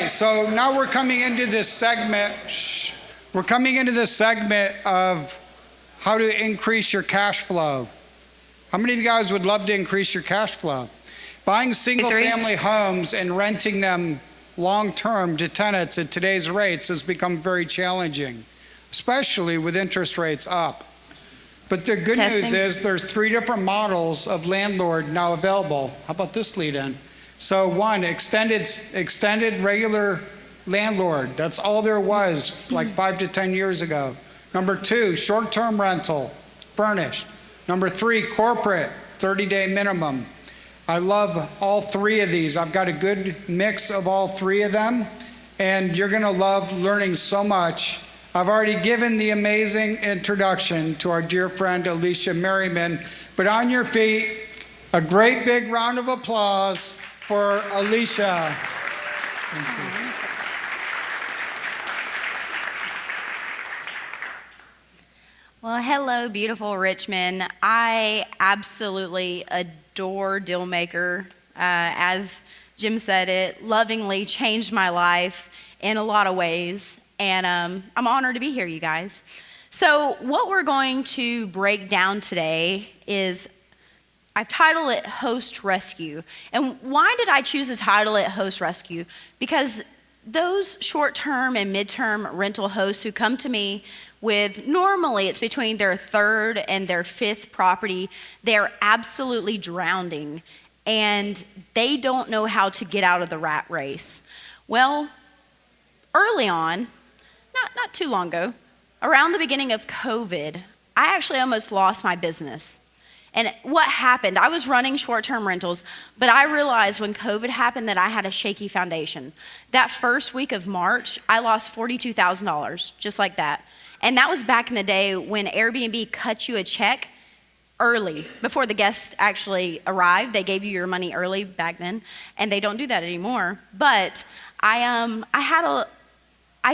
right, so now we're coming into this segment. We're coming into this segment of how to increase your cash flow. How many of you guys would love to increase your cash flow? Buying single-family homes and renting them long-term to tenants at today's rates has become very challenging, especially with interest rates up. But the good news is there's 3 different models of landlord now available. How about this lead-in? So 1, extended regular landlord. That's all there was like 5 to 10 years ago. Number 2, short-term rental, furnished. Number 3, corporate, 30-day minimum. I love all 3 of these. I've got a good mix of all 3 of them, and you're going to love learning so much. I've already given the amazing introduction to our dear friend Alisha Merriman, but on your feet, a great big round of applause for Alisha. Thank you. Well, hello, beautiful Richmond. I absolutely adore Dealmaker. As Jim said, it lovingly changed my life in a lot of ways, and I'm honored to be here, you guys. So what we're going to break down today is, I've titled it Host Rescue. And why did I choose to title it Host Rescue? Because those short-term and mid-term rental hosts who come to me with, normally it's between their 3rd and their 5th property, they're absolutely drowning and they don't know how to get out of the rat race. Well, early on, not too long ago, around the beginning of COVID, I actually almost lost my business. And what happened, I was running short-term rentals, but I realized when COVID happened that I had a shaky foundation. That first week of March, I lost $42,000, just like that. And that was back in the day when Airbnb cut you a check early, before the guests actually arrived. They gave you your money early back then, and they don't do that anymore. But I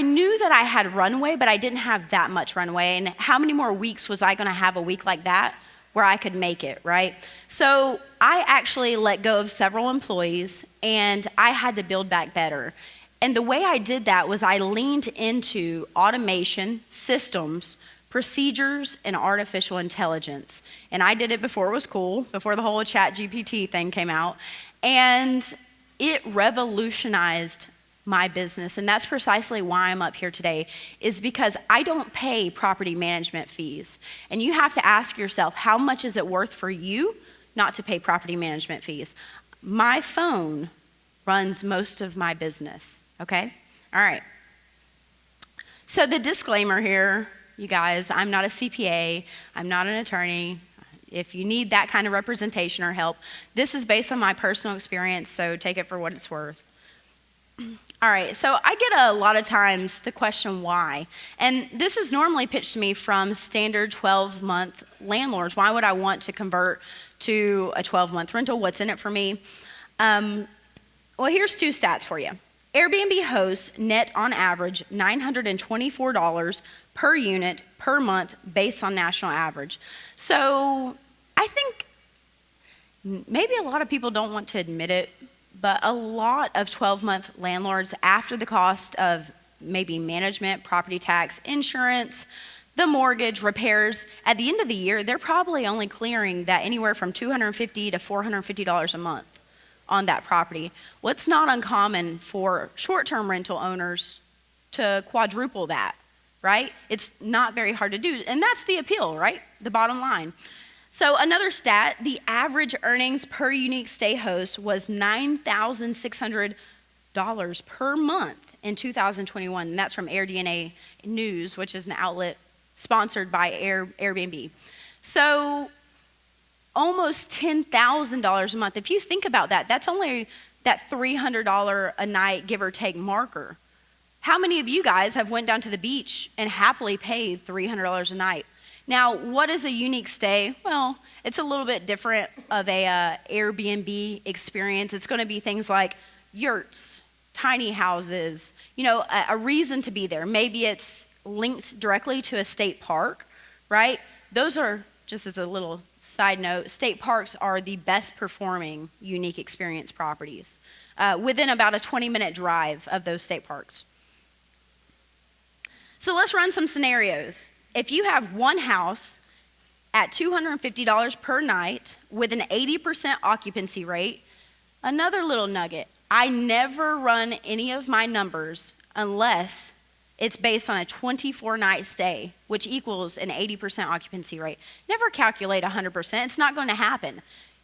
knew that I had runway, but I didn't have that much runway. And how many more weeks was I gonna have a week like that where I could make it, right? So I actually let go of several employees, and I had to build back better. And the way I did that was I leaned into automation, systems, procedures, and artificial intelligence. And I did it before it was cool, before the whole ChatGPT thing came out. And it revolutionized my business. And that's precisely why I'm up here today, is because I don't pay property management fees. And you have to ask yourself, how much is it worth for you not to pay property management fees? My phone runs most of my business. Okay? All right. So the disclaimer here, you guys, I'm not a CPA. I'm not an attorney. If you need that kind of representation or help, this is based on my personal experience, so take it for what it's worth. All right, so I get a lot of times the question why, and this is normally pitched to me from standard 12-month landlords. Why would I want to convert to a 12-month rental? What's in it for me? Well, here's 2 stats for you. Airbnb hosts net on average $924 per unit per month based on national average. So I think maybe a lot of people don't want to admit it, but a lot of 12-month landlords, after the cost of maybe management, property tax, insurance, the mortgage, repairs, at the end of the year, they're probably only clearing that anywhere from $250 to $450 a month on that property. What's not uncommon for short-term rental owners to quadruple that, right? It's not very hard to do, and that's the appeal, right? The bottom line. So another stat, the average earnings per unique stay host was $9,600 per month in 2021, and that's from AirDNA News, which is an outlet sponsored by Airbnb. So almost $10,000 a month. If you think about that, that's only that $300 a night, give or take, marker. How many of you guys have went down to the beach and happily paid $300 a night? Now, what is a unique stay? Well, it's a little bit different of a Airbnb experience. It's going to be things like yurts, tiny houses, a reason to be there. Maybe it's linked directly to a state park, right? Those are, just as a little side note, state parks are the best performing unique experience properties. within about a 20-minute drive of those state parks. So let's run some scenarios. If you have one house at $250 per night with an 80% occupancy rate, another little nugget, I never run any of my numbers unless it's based on a 24-night stay, which equals an 80% occupancy rate. Never calculate 100%. It's not going to happen.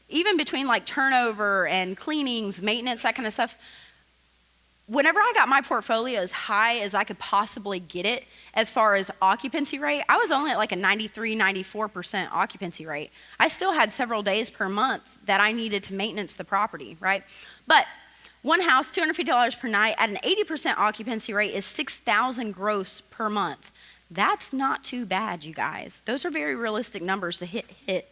Even between like turnover and cleanings, maintenance, that kind of stuff, whenever I got my portfolio as high as I could possibly get it as far as occupancy rate, I was only at like a 93, 94% occupancy rate. I still had several days per month that I needed to maintenance the property, right? But one house, $250 per night at an 80% occupancy rate is $6,000 gross per month. That's not too bad, you guys. Those are very realistic numbers to hit.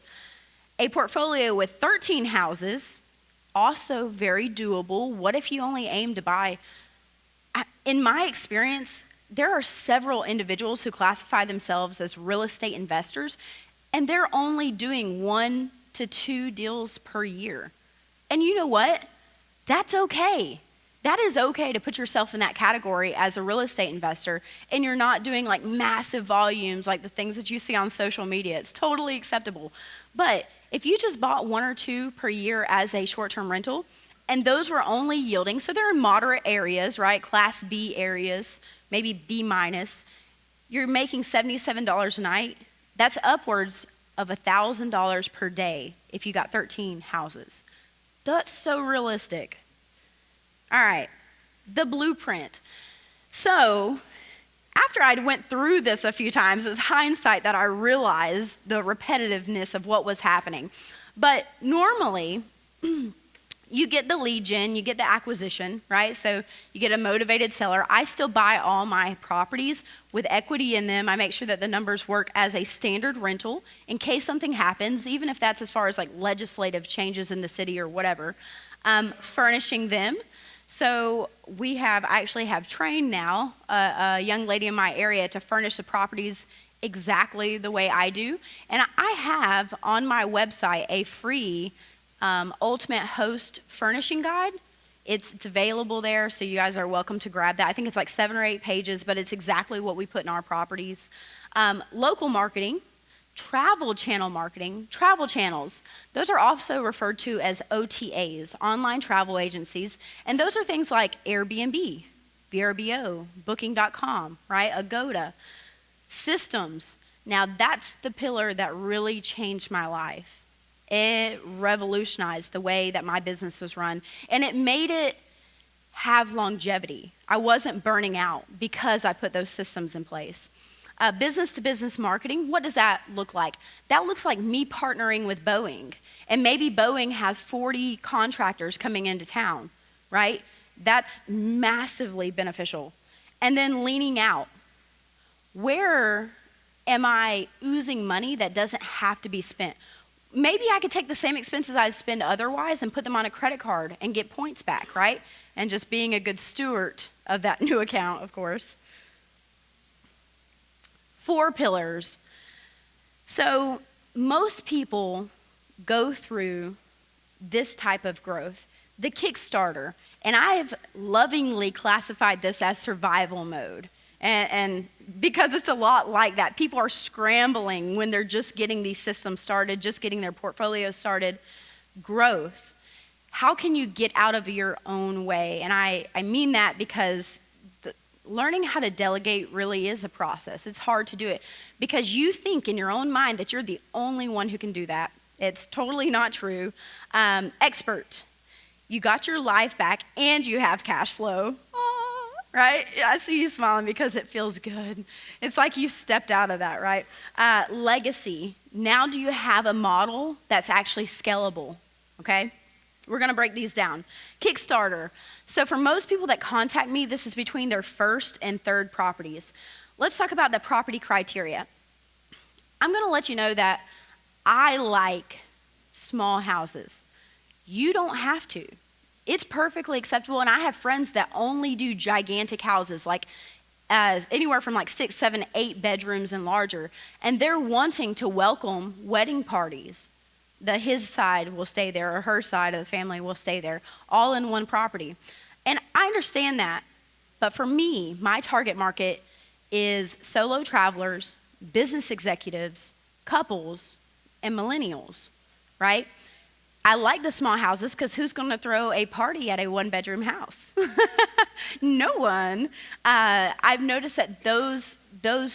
A portfolio with 13 houses, also very doable. What if you only aim to buy? In my experience, there are several individuals who classify themselves as real estate investors, and they're only doing 1 to 2 deals per year. And you know what? That's okay. That is okay to put yourself in that category as a real estate investor, and you're not doing like massive volumes like the things that you see on social media. It's totally acceptable. But if you just bought 1 or 2 per year as a short-term rental, and those were only yielding, so they're in moderate areas, right? Class B areas, maybe B minus, you're making $77 a night. That's upwards of $1,000 per day if you got 13 houses. That's so realistic. All right, the blueprint. So after I went through this a few times, it was hindsight that I realized the repetitiveness of what was happening. But normally, you get the lead gen, you get the acquisition, right? So you get a motivated seller. I still buy all my properties with equity in them. I make sure that the numbers work as a standard rental in case something happens, even if that's as far as like legislative changes in the city or whatever, furnishing them. So I actually have trained now a young lady in my area to furnish the properties exactly the way I do. And I have on my website a free ultimate host furnishing guide. It's available there, so you guys are welcome to grab that. I think it's like 7 or 8 pages, but it's exactly what we put in our properties. Local marketing, travel channel marketing, travel channels. Those are also referred to as OTAs, online travel agencies, and those are things like Airbnb, VRBO, Booking.com, right? Agoda, systems. Now that's the pillar that really changed my life. It revolutionized the way that my business was run, and it made it have longevity. I wasn't burning out because I put those systems in place. Business-to-business marketing, what does that look like? That looks like me partnering with Boeing, and maybe Boeing has 40 contractors coming into town, right? That's massively beneficial. And then leaning out. Where am I oozing money that doesn't have to be spent? Maybe I could take the same expenses I spend otherwise and put them on a credit card and get points back, right? And just being a good steward of that new account, of course. 4 pillars. So most people go through this type of growth, the Kickstarter, and I have lovingly classified this as survival mode. And because it's a lot like that, people are scrambling when they're just getting these systems started, just getting their portfolio started. Growth. How can you get out of your own way? And I mean that because learning how to delegate really is a process. It's hard to do it because you think in your own mind that you're the only one who can do that. It's totally not true. Expert. You got your life back and you have cash flow. Right? I see you smiling because it feels good. It's like you stepped out of that, right? Legacy. Now do you have a model that's actually scalable? Okay? We're going to break these down. Kickstarter. So for most people that contact me, this is between their first and third properties. Let's talk about the property criteria. I'm going to let you know that I like small houses. You don't have to. It's perfectly acceptable, and I have friends that only do gigantic houses, like anywhere from like 6, 7, 8 bedrooms and larger, and they're wanting to welcome wedding parties, his side will stay there, or her side of the family will stay there, all in one property. And I understand that. But for me, my target market is solo travelers, business executives, couples, and millennials, right? I like the small houses because who's going to throw a party at a one-bedroom house? No one. I've noticed that those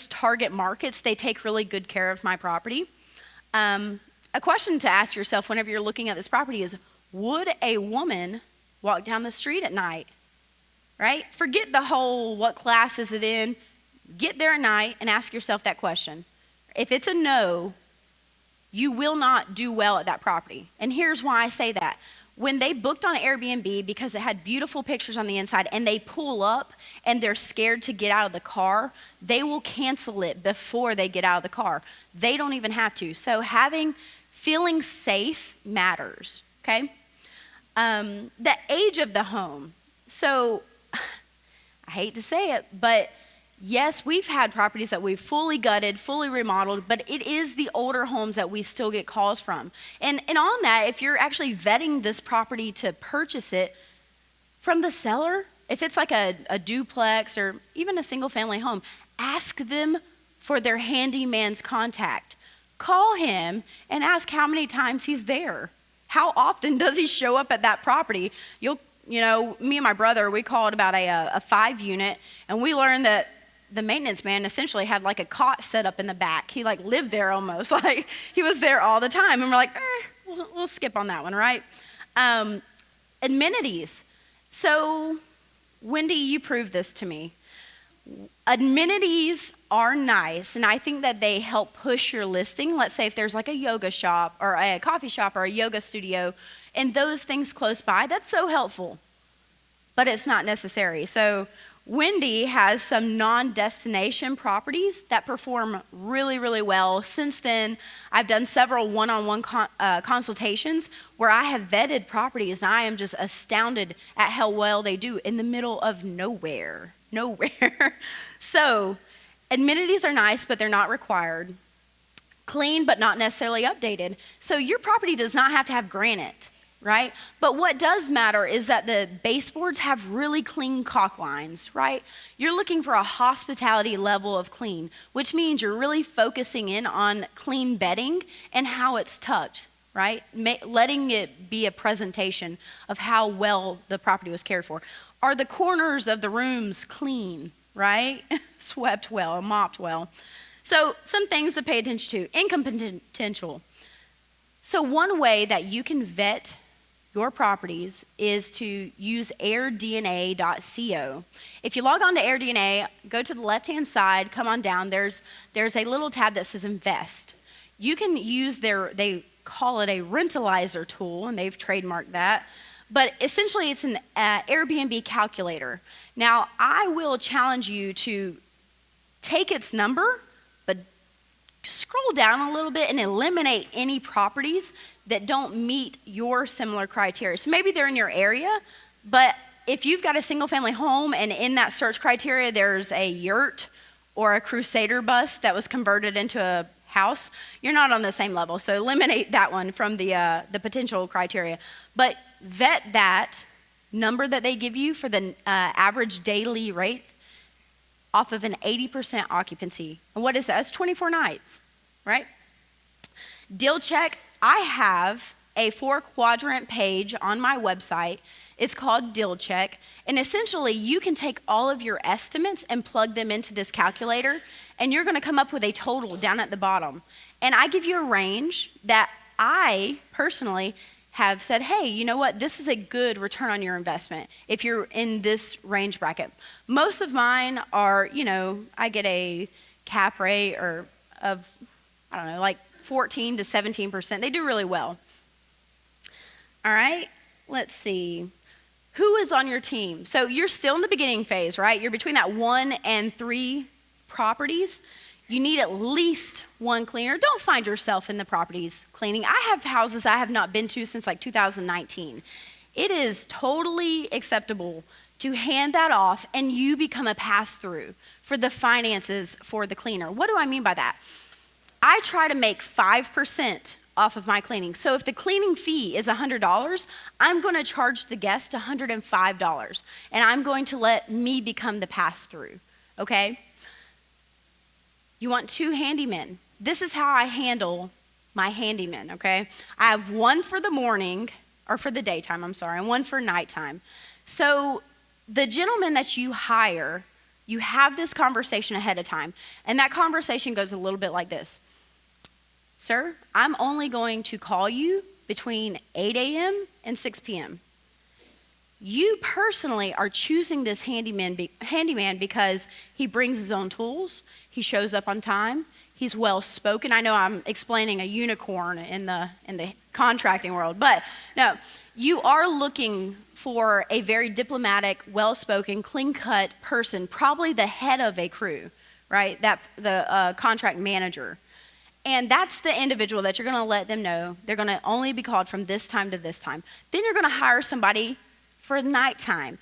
target markets, they take really good care of my property. A question to ask yourself whenever you're looking at this property is, would a woman walk down the street at night, right? Forget the whole what class is it in. Get there at night and ask yourself that question. If it's a no, you will not do well at that property. And here's why I say that. When they booked on Airbnb because it had beautiful pictures on the inside and they pull up and they're scared to get out of the car, they will cancel it before they get out of the car. They don't even have to. So feeling safe matters, okay? The age of the home. So I hate to say it, but yes, we've had properties that we've fully gutted, fully remodeled, but it is the older homes that we still get calls from. And on that, if you're actually vetting this property to purchase it from the seller, if it's like a duplex or even a single family home, ask them for their handyman's contact. Call him and ask how many times he's there. How often does he show up at that property? Me and my brother, we called about a 5-unit, and we learned that the maintenance man essentially had like a cot set up in the back. He like lived there almost, like he was there all the time. And we're like, we'll skip on that one, right? Amenities. So, Wendy, you proved this to me. Amenities are nice, and I think that they help push your listing. Let's say if there's like a yoga shop or a coffee shop or a yoga studio, and those things close by, that's so helpful. But it's not necessary. So Wendy has some non-destination properties that perform really, really well. Since then, I've done several one-on-one consultations where I have vetted properties, and I am just astounded at how well they do in the middle of nowhere. So, amenities are nice, but they're not required. Clean, but not necessarily updated. So your property does not have to have granite, right? But what does matter is that the baseboards have really clean caulk lines, right? You're looking for a hospitality level of clean, which means you're really focusing in on clean bedding and how it's tucked, right? Letting it be a presentation of how well the property was cared for. Are the corners of the rooms clean, right? Swept well, mopped well. So some things to pay attention to. Income potential. So one way that you can vet your properties is to use airdna.co. If you log on to AirDNA, go to the left-hand side, come on down, there's a little tab that says invest. You can use they call it a rentalizer tool, and they've trademarked that. But essentially, it's an Airbnb calculator. Now, I will challenge you to take its number, but scroll down a little bit and eliminate any properties that don't meet your similar criteria. So maybe they're in your area, but if you've got a single family home and in that search criteria there's a yurt or a Crusader bus that was converted into a house, you're not on the same level. So eliminate that one from the potential criteria. But vet that number that they give you for the average daily rate off of an 80% occupancy. And what is that? That's 24 nights, right? Deal check. I have a 4-quadrant page on my website. It's called Deal Check. And essentially, you can take all of your estimates and plug them into this calculator, and you're going to come up with a total down at the bottom. And I give you a range that I personally have said, hey, you know what? This is a good return on your investment if you're in this range bracket. Most of mine are, I get a cap rate of, like 14 to 17%. They do really well. All right, let's see. Who is on your team? So you're still in the beginning phase, right? You're between that 1 and 3 properties. You need at least one cleaner. Don't find yourself in the properties cleaning. I have houses I have not been to since like 2019. It is totally acceptable to hand that off and you become a pass-through for the finances for the cleaner. What do I mean by that? I try to make 5% off of my cleaning. So if the cleaning fee is $100, I'm going to charge the guest $105, and I'm going to let me become the pass-through, okay? You want 2 handymen. This is how I handle my handymen, okay? I have one for the morning, or for the daytime, I'm sorry, and one for nighttime. So the gentleman that you hire, you have this conversation ahead of time, and that conversation goes a little bit like this. Sir, I'm only going to call you between 8 a.m. and 6 p.m. You personally are choosing this handyman because he brings his own tools, he shows up on time, he's well-spoken. I know I'm explaining a unicorn in the contracting world, but no, you are looking for a very diplomatic, well-spoken, clean-cut person, probably the head of a crew, right? The contract manager. And that's the individual that you're going to let them know they're going to only be called from this time to this time. Then you're going to hire somebody for nighttime,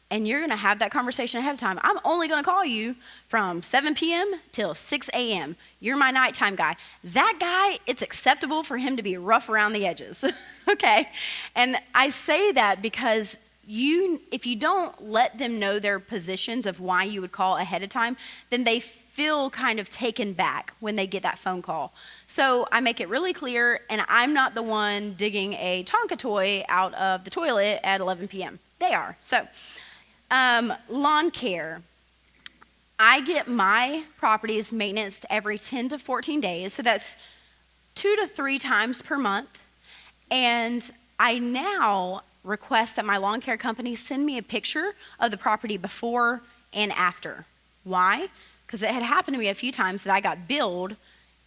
and you're going to have that conversation ahead of time. I'm only going to call you from 7 p.m. till 6 a.m. You're my nighttime guy. That guy, it's acceptable for him to be rough around the edges, okay? And I say that because if you don't let them know their positions of why you would call ahead of time, then they feel kind of taken back when they get that phone call. So I make it really clear, and I'm not the one digging a Tonka toy out of the toilet at 11 p.m. They are. So lawn care. I get my properties maintenance every 10 to 14 days, so that's 2 to 3 times per month. And I now request that my lawn care company send me a picture of the property before and after. Why? Because it had happened to me a few times that I got billed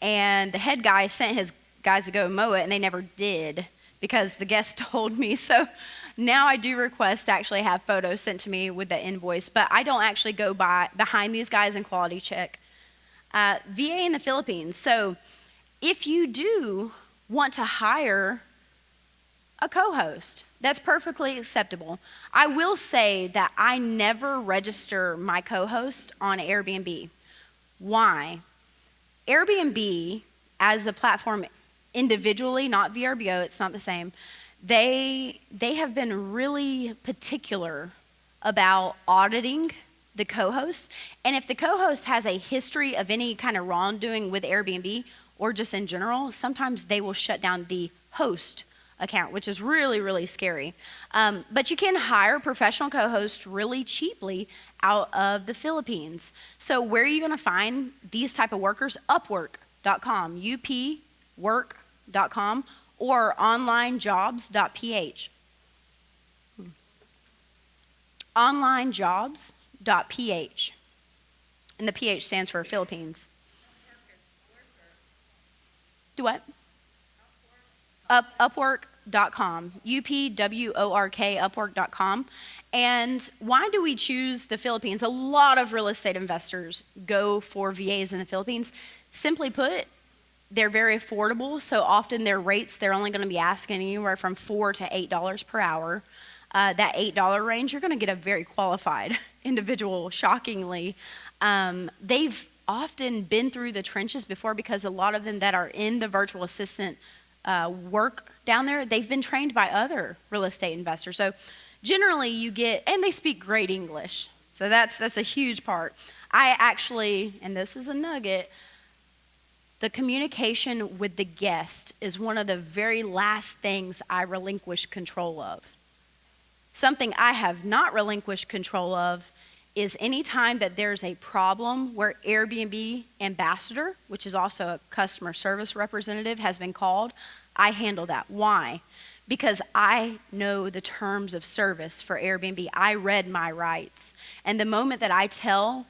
and the head guy sent his guys to go mow it and they never did because the guest told me. So now I do request to actually have photos sent to me with the invoice, but I don't actually go behind these guys and quality check. VA in the Philippines. So if you do want to hire a co-host, that's perfectly acceptable. I will say that I never register my co-host on Airbnb. Why? Airbnb, as a platform individually, not VRBO, it's not the same, they have been really particular about auditing the co-host. And if the co-host has a history of any kind of wrongdoing with Airbnb or just in general, sometimes they will shut down the host account, which is really, really scary. But you can hire professional co-hosts really cheaply out of the Philippines. So where are you going to find these type of workers? Upwork.com, upwork.com, or onlinejobs.ph. Onlinejobs.ph. And the PH stands for Philippines. Do what? Upwork.com, UPWORK, Upwork.com. And why do we choose the Philippines? A lot of real estate investors go for VAs in the Philippines. Simply put, they're very affordable, so often their rates, they're only going to be asking anywhere from $4 to $8 per hour. That $8 range, you're going to get a very qualified individual, shockingly. They've often been through the trenches before because a lot of them that are in the virtual assistant work down there, they've been trained by other real estate investors. So generally you get, and they speak great English. So that's a huge part. I actually, and this is a nugget, the communication with the guest is one of the very last things I relinquish control of. Something I have not relinquished control of is any time that there's a problem where Airbnb ambassador, which is also a customer service representative, has been called, I handle that. Why? Because I know the terms of service for Airbnb. I read my rights. And the moment that I tell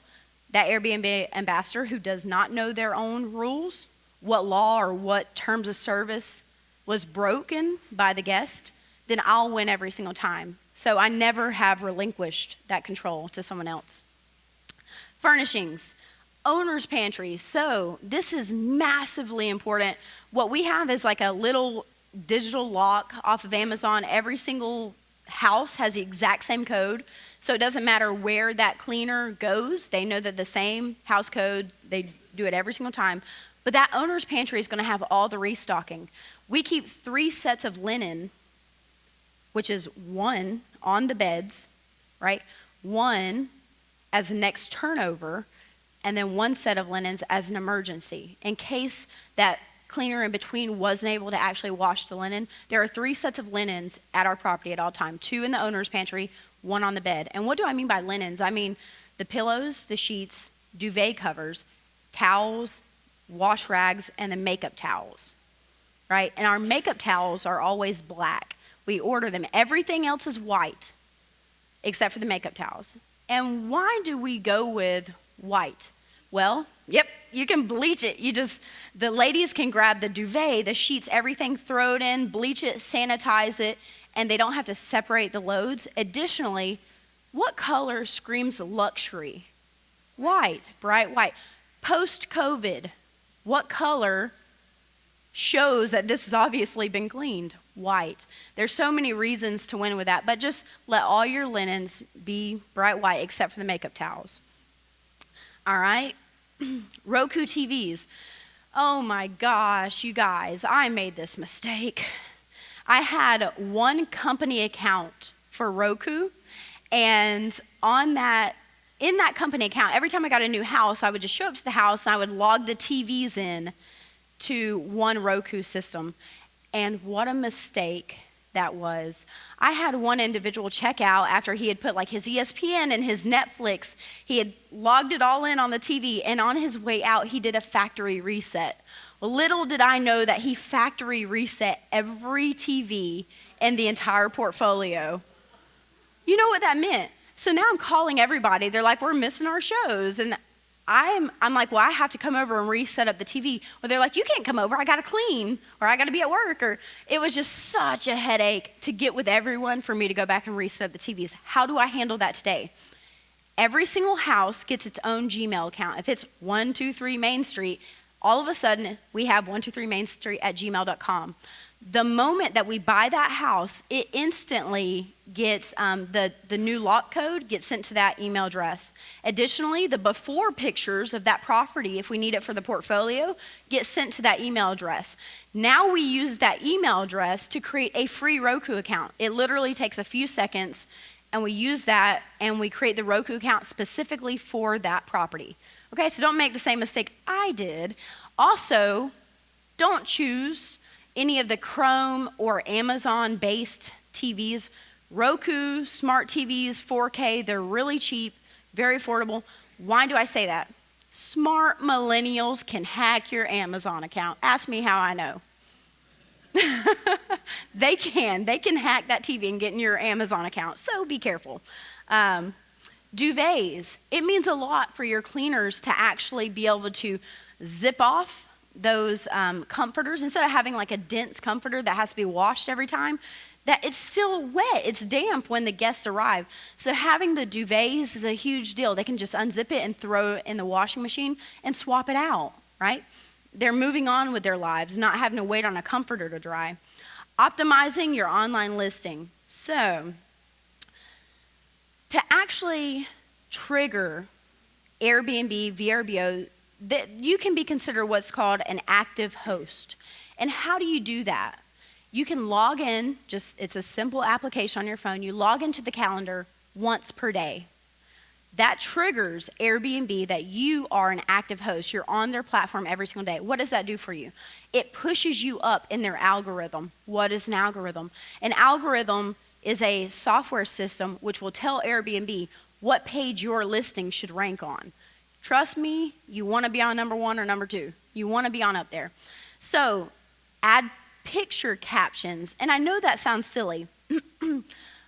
that Airbnb ambassador who does not know their own rules, what law or what terms of service was broken by the guest, then I'll win every single time. So I never have relinquished that control to someone else. Furnishings, owner's pantry. So this is massively important. What we have is like a little digital lock off of Amazon. Every single house has the exact same code. So it doesn't matter where that cleaner goes. They know that the same house code, they do it every single time. But that owner's pantry is going to have all the restocking. We keep 3 sets of linen, which is 1 on the beds, right? 1 as next turnover, and then 1 set of linens as an emergency. In case that cleaner in between wasn't able to actually wash the linen, there are 3 sets of linens at our property at all time. 2 in the owner's pantry, 1 on the bed. And what do I mean by linens? I mean the pillows, the sheets, duvet covers, towels, wash rags, and the makeup towels, right? And our makeup towels are always black. We order them. Everything else is white except for the makeup towels. And why do we go with white? Well, yep, you can bleach it. The ladies can grab the duvet, the sheets, everything, throw it in, bleach it, sanitize it, and they don't have to separate the loads. Additionally, what color screams luxury? White, bright white. Post-COVID, what color shows that this has obviously been cleaned? White. There's so many reasons to win with that, but just let all your linens be bright white except for the makeup towels. All right? Roku TVs. Oh my gosh, you guys, I made this mistake. I had 1 company account for Roku, and in that company account, every time I got a new house, I would just show up to the house and I would log the TVs in to 1 Roku system. And what a mistake that was. I had 1 individual check out after he had put like his ESPN and his Netflix. He had logged it all in on the TV, and on his way out, he did a factory reset. Well, little did I know that he factory reset every TV in the entire portfolio. You know what that meant? So now I'm calling everybody. They're like, we're missing our shows. And I'm like, well, I have to come over and reset up the TV. Well, they're like, you can't come over. I got to clean, or I got to be at work. Or it was just such a headache to get with everyone for me to go back and reset up the TVs. How do I handle that today? Every single house gets its own Gmail account. If it's 123 Main Street, all of a sudden we have 123 Main Street at gmail.com. The moment that we buy that house, it instantly gets the new lock code gets sent to that email address. Additionally, the before pictures of that property, if we need it for the portfolio, get sent to that email address. Now we use that email address to create a free Roku account. It literally takes a few seconds, and we use that and we create the Roku account specifically for that property. Okay, so don't make the same mistake I did. Also, don't choose any of the Chrome or Amazon-based TVs. Roku, smart TVs, 4K, they're really cheap, very affordable. Why do I say that? Smart millennials can hack your Amazon account. Ask me how I know. They can hack that TV and get in your Amazon account, so be careful. Duvets, it means a lot for your cleaners to actually be able to zip off those comforters. Instead of having like a dense comforter that has to be washed every time, that it's still wet, it's damp when the guests arrive. So having the duvets is a huge deal. They can just unzip it and throw it in the washing machine and swap it out, right? They're moving on with their lives, not having to wait on a comforter to dry. Optimizing your online listing. So to actually trigger Airbnb, VRBO, that you can be considered what's called an active host. And how do you do that? You can log in, it's a simple application on your phone. You log into the calendar once per day. That triggers Airbnb that you are an active host. You're on their platform every single day. What does that do for you? It pushes you up in their algorithm. What is an algorithm? An algorithm is a software system which will tell Airbnb what page your listing should rank on. Trust me, you want to be on number 1 or number 2. You want to be on up there. So add picture captions. And I know that sounds silly,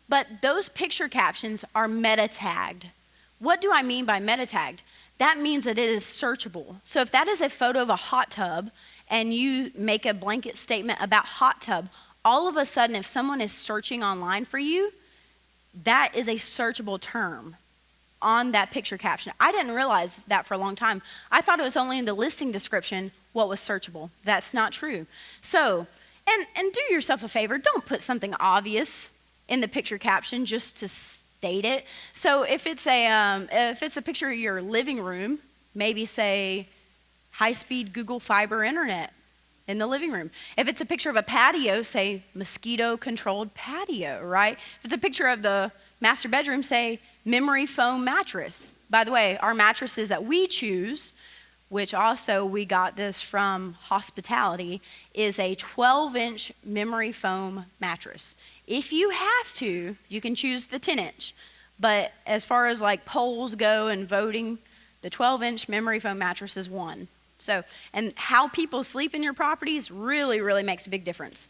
but those picture captions are meta tagged. What do I mean by meta tagged? That means that it is searchable. So if that is a photo of a hot tub and you make a blanket statement about hot tub, all of a sudden if someone is searching online for you, that is a searchable term on that picture caption. I didn't realize that for a long time. I thought it was only in the listing description what was searchable. That's not true. So, and do yourself a favor, don't put something obvious in the picture caption just to state it. So if it's a picture of your living room, maybe say high-speed Google Fiber internet in the living room. If it's a picture of a patio, say mosquito-controlled patio, right? If it's a picture of the master bedroom, say memory foam mattress. By the way, our mattresses that we choose, which also we got this from hospitality, is a 12-inch memory foam mattress. If you have to, you can choose the 10-inch. But as far as like polls go and voting, the 12-inch memory foam mattress is one. So, and how people sleep in your properties really, really makes a big difference.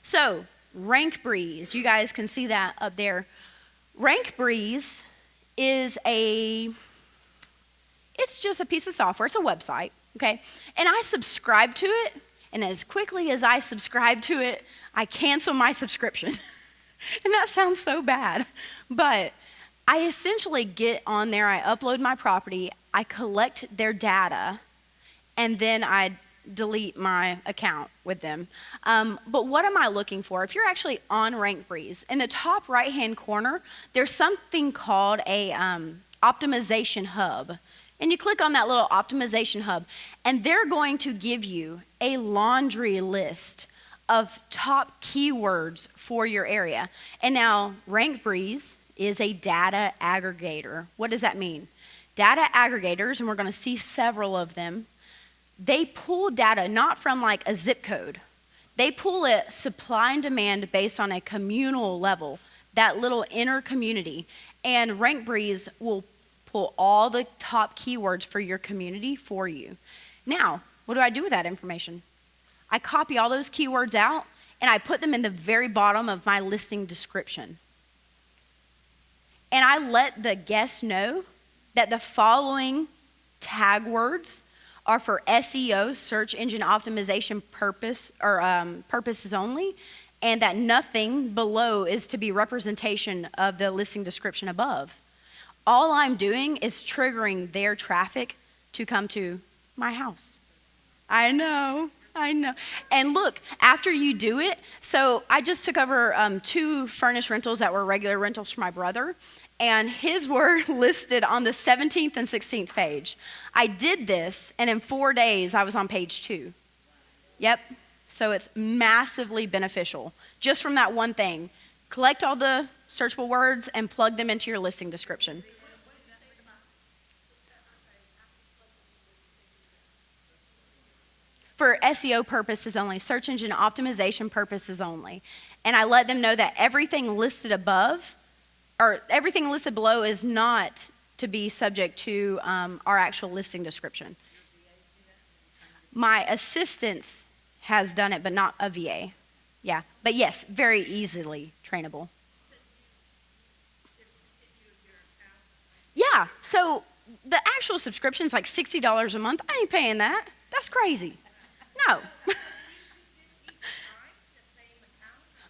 So, Rank Breeze, you guys can see that up there. Rank Breeze is it's just a piece of software. It's a website, okay? And I subscribe to it, and as quickly as I subscribe to it, I cancel my subscription. And that sounds so bad, but I essentially get on there, I upload my property, I collect their data, and then I delete my account with them. But what am I looking for? If you're actually on Rank Breeze, in the top right-hand corner, there's something called a optimization hub. And you click on that little optimization hub, and they're going to give you a laundry list of top keywords for your area. And now, Rank Breeze is a data aggregator. What does that mean? Data aggregators, and we're going to see several of them, they pull data not from like a zip code. They pull it supply and demand based on a communal level, that little inner community. And Rank Breeze will pull all the top keywords for your community for you. Now, what do I do with that information? I copy all those keywords out and I put them in the very bottom of my listing description. And I let the guests know that the following tag words are for SEO, search engine optimization purposes only, and that nothing below is to be representation of the listing description above. All I'm doing is triggering their traffic to come to my house. I know. And look, after you do it, so I just took over 2 furnished rentals that were regular rentals for my brother, and his were listed on the 17th and 16th page. I did this, and in 4 days, I was on page 2. Yep, so it's massively beneficial. Just from that one thing, collect all the searchable words and plug them into your listing description. For SEO purposes only, search engine optimization purposes only. And I let them know that everything listed above, or everything listed below is not to be subject to our actual listing description. My assistant has done it, but not a VA. Yeah, but yes, very easily trainable. Yeah, so the actual subscription's like $60 a month. I ain't paying that. That's crazy. No.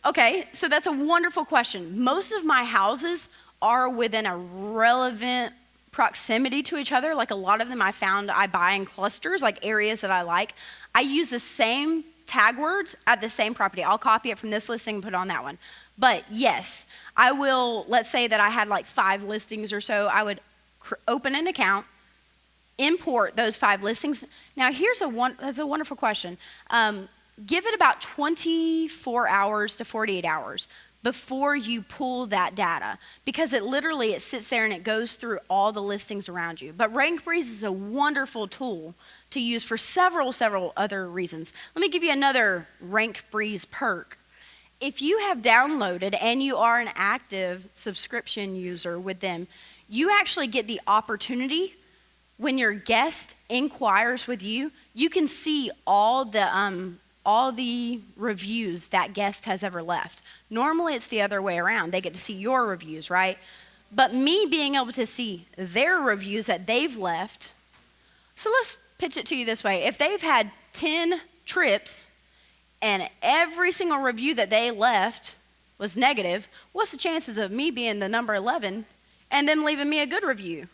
Okay, so that's a wonderful question. Most of my houses are within a relevant proximity to each other. Like a lot of them I found I buy in clusters, like areas that I like. I use the same tag words at the same property. I'll copy it from this listing and put it on that one. But yes, I will, let's say that I had like 5 listings or so, I would open an account, import those 5 listings. Now that's a wonderful question. Give it about 24 hours to 48 hours before you pull that data, because it sits there and it goes through all the listings around you. But Rank Breeze is a wonderful tool to use for several other reasons. Let me give you another Rank Breeze perk. If you have downloaded and you are an active subscription user with them, you actually get the opportunity when your guest inquires with you, you can see all the reviews that guest has ever left. Normally it's the other way around. They get to see your reviews, right? But me being able to see their reviews that they've left, so let's pitch it to you this way. If they've had 10 trips and every single review that they left was negative, what's the chances of me being the number 11 and them leaving me a good review?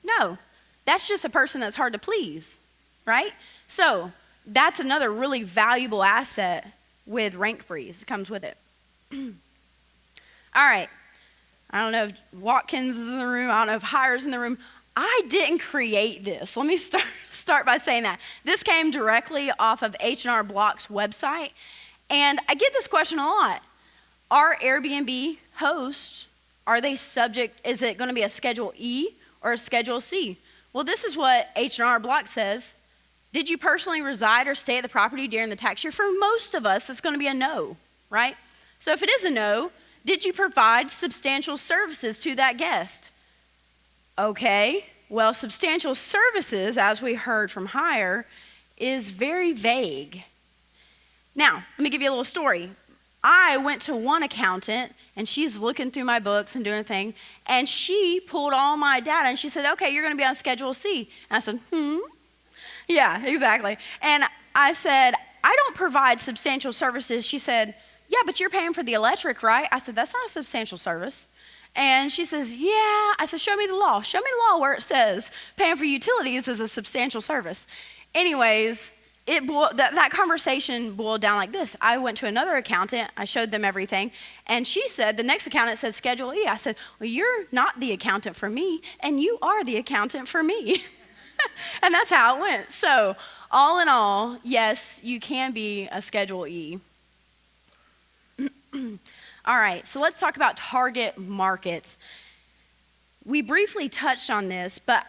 No, that's just a person that's hard to please, right? So that's another really valuable asset with Rank Breeze. It comes with it. All right. I don't know if Watkins is in the room. I don't know if Hire's in the room. I didn't create this. Let me start by saying that. This came directly off of H&R Block's website. And I get this question a lot. Are Airbnb hosts, are they subject, is it going to be a Schedule E or a Schedule C? Well, this is what H&R Block says. Did you personally reside or stay at the property during the tax year? For most of us, it's going to be a no, right? So if it is a no, did you provide substantial services to that guest? Okay, well, substantial services, as we heard from Hire, is very vague. Now, let me give you a little story. I went to one accountant, and she's looking through my books and doing a thing, and she pulled all my data, and she said, okay, you're going to be on Schedule C. And I said, Yeah, exactly. And I said, I don't provide substantial services. She said, yeah, but you're paying for the electric, right? I said, that's not a substantial service. And she says, yeah. I said, show me the law. Show me the law where it says paying for utilities is a substantial service. Anyways, that conversation boiled down like this. I went to another accountant. I showed them everything. And she said, the next accountant said Schedule E. I said, well, you're not the accountant for me, and you are the accountant for me. And that's how it went. So all in all, yes, you can be a Schedule E. All right, so let's talk about target markets. We briefly touched on this, but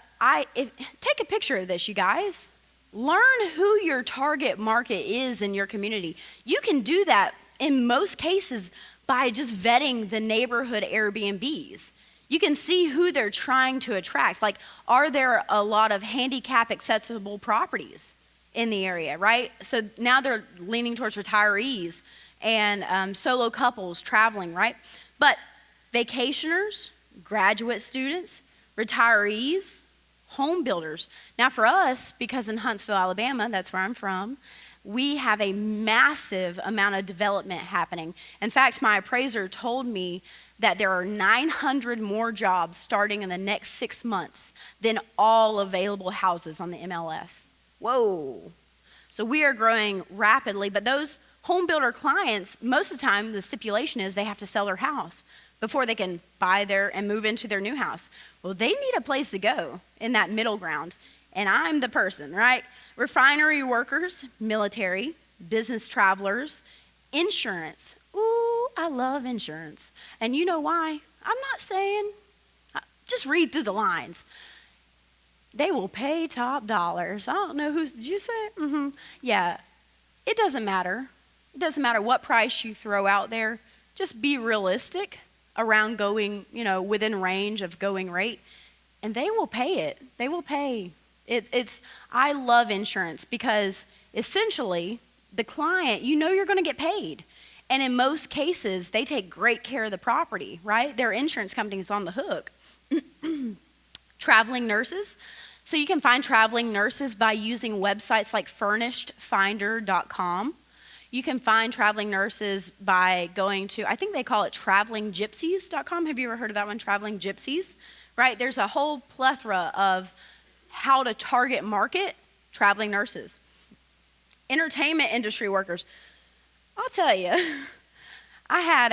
take a picture of this, you guys. Learn who your target market is in your community. You can do that in most cases by just vetting the neighborhood Airbnbs. You can see who they're trying to attract. Like, are there a lot of handicap accessible properties in the area, right? So now they're leaning towards retirees and solo couples traveling, right? But vacationers, graduate students, retirees, home builders. Now for us, because in Huntsville, Alabama, that's where I'm from, we have a massive amount of development happening. In fact, my appraiser told me that there are 900 more jobs starting in the next 6 months than all available houses on the MLS. Whoa. So we are growing rapidly, but those home builder clients, most of the time, the stipulation is they have to sell their house before they can buy and move into their new house. Well, they need a place to go in that middle ground, and I'm the person, right? Refinery workers, military, business travelers, insurance. Ooh, I love insurance. And you know why? I'm not saying, just read through the lines. They will pay top dollars. I don't know did you say? Yeah, it doesn't matter. It doesn't matter what price you throw out there. Just be realistic around going, within range of going rate, and they will pay it. They will pay. I love insurance because essentially the client, you're going to get paid. And in most cases, they take great care of the property, right? Their insurance company is on the hook. Traveling nurses. So you can find traveling nurses by using websites like furnishedfinder.com. You can find traveling nurses by going to, I think they call it travelinggypsies.com. Have you ever heard of that one, Traveling Gypsies? Right? There's a whole plethora of how to target market traveling nurses. Entertainment industry workers. I'll tell you, I had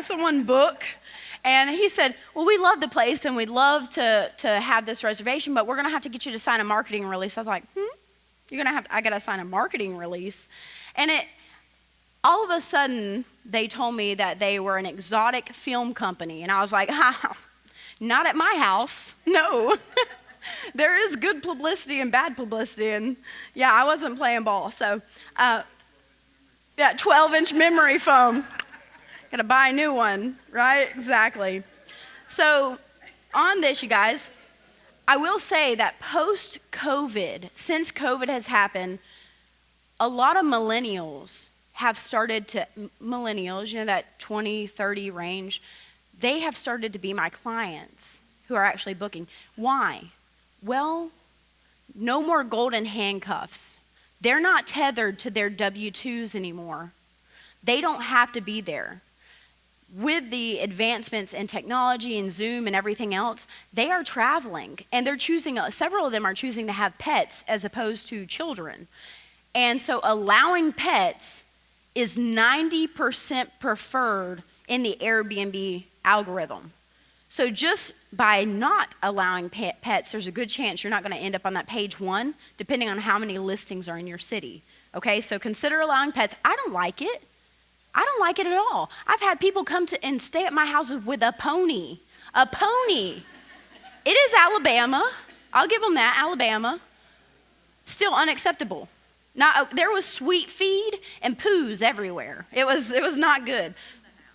someone book, and he said, well, we love the place and we'd love to have this reservation, but we're going to have to get you to sign a marketing release. I was like, I got to sign a marketing release. And all of a sudden, they told me that they were an exotic film company. And I was like, not at my house. No. There is good publicity and bad publicity. And yeah, I wasn't playing ball. So, 12-inch memory foam. Got to buy a new one, right? Exactly. So on this, you guys, I will say that post-COVID, since COVID has happened, a lot of millennials have started to, that 20, 30 range, they have started to be my clients who are actually booking. Why? Well, no more golden handcuffs. They're not tethered to their W-2s anymore. They don't have to be there. With the advancements in technology and Zoom and everything else, they are traveling, and they're several of them are choosing to have pets as opposed to children. And so allowing pets is 90% preferred in the Airbnb algorithm. So just by not allowing pets, there's a good chance you're not going to end up on that page 1, depending on how many listings are in your city. Okay, so consider allowing pets. I don't like it. I don't like it at all. I've had people come to and stay at my house with a pony. A pony. It is Alabama. I'll give them that, Alabama. Still unacceptable. There was sweet feed and poos everywhere. It was not good.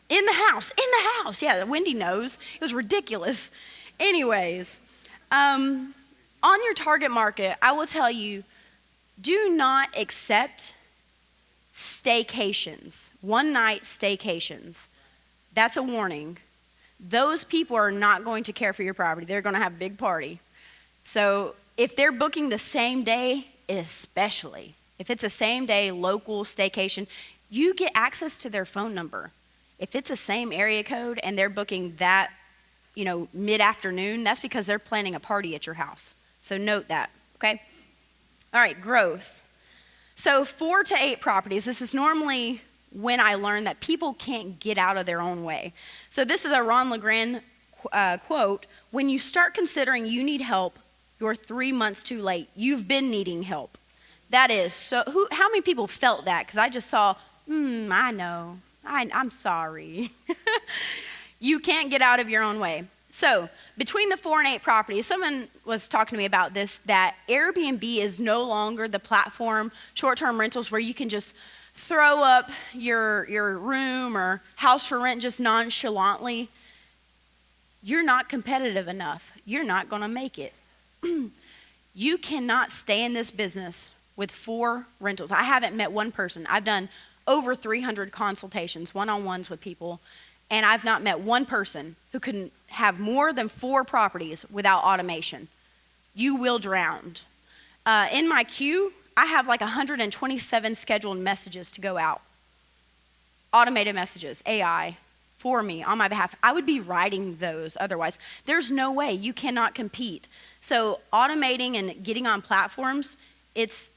In the house. Yeah, Wendy knows. It was ridiculous. Anyways, on your target market, I will tell you, do not accept staycations, one-night staycations. That's a warning. Those people are not going to care for your property. They're going to have a big party. So if they're booking the same day, especially, if it's a same day local staycation, you get access to their phone number. If it's the same area code and they're booking that, mid-afternoon, that's because they're planning a party at your house. So note that, okay? All right, growth. So 4 to 8 properties. This is normally when I learned that people can't get out of their own way. So this is a Ron LeGrand quote. When you start considering you need help, you're 3 months too late. You've been needing help. That is so. How many people felt that? Because I just saw, I know. I'm sorry. You can't get out of your own way. So between the 4 and 8 properties, someone was talking to me about this, that Airbnb is no longer the platform, short-term rentals, where you can just throw up your room or house for rent just nonchalantly. You're not competitive enough. You're not going to make it. You cannot stay in this business with 4 rentals. I haven't met one person. I've done over 300 consultations, one-on-ones with people, and I've not met one person who can have more than 4 properties without automation. You will drown. In my queue, I have like 127 scheduled messages to go out. Automated messages, AI, for me, on my behalf. I would be writing those otherwise. There's no way. You cannot compete. So automating and getting on platforms, if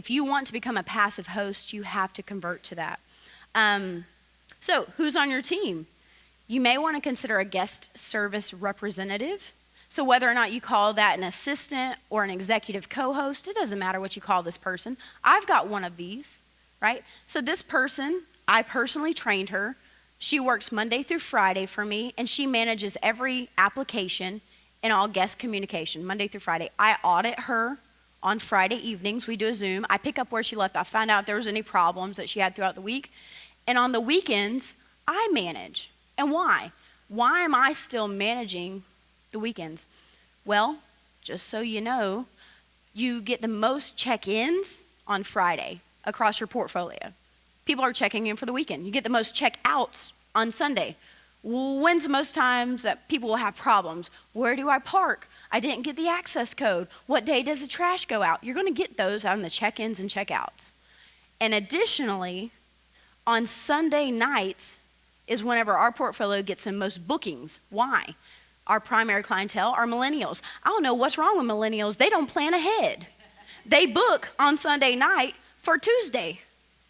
you want to become a passive host, you have to convert to that. So who's on your team? You may want to consider a guest service representative. So whether or not you call that an assistant or an executive co-host, it doesn't matter what you call this person. I've got one of these, right? So this person, I personally trained her. She works Monday through Friday for me, and she manages every application and all guest communication, Monday through Friday. I audit her on Friday evenings. We do a Zoom. I pick up where she left off, find out if there was any problems that she had throughout the week. And on the weekends, I manage. And why? Why am I still managing the weekends? Well, just so you know, you get the most check-ins on Friday across your portfolio. People are checking in for the weekend. You get the most check-outs on Sunday. When's the most times that people will have problems? Where do I park? I didn't get the access code. What day does the trash go out? You're going to get those on the check-ins and check-outs. And additionally, on Sunday nights is whenever our portfolio gets the most bookings. Why? Our primary clientele are millennials. I don't know what's wrong with millennials. They don't plan ahead. They book on Sunday night for Tuesday.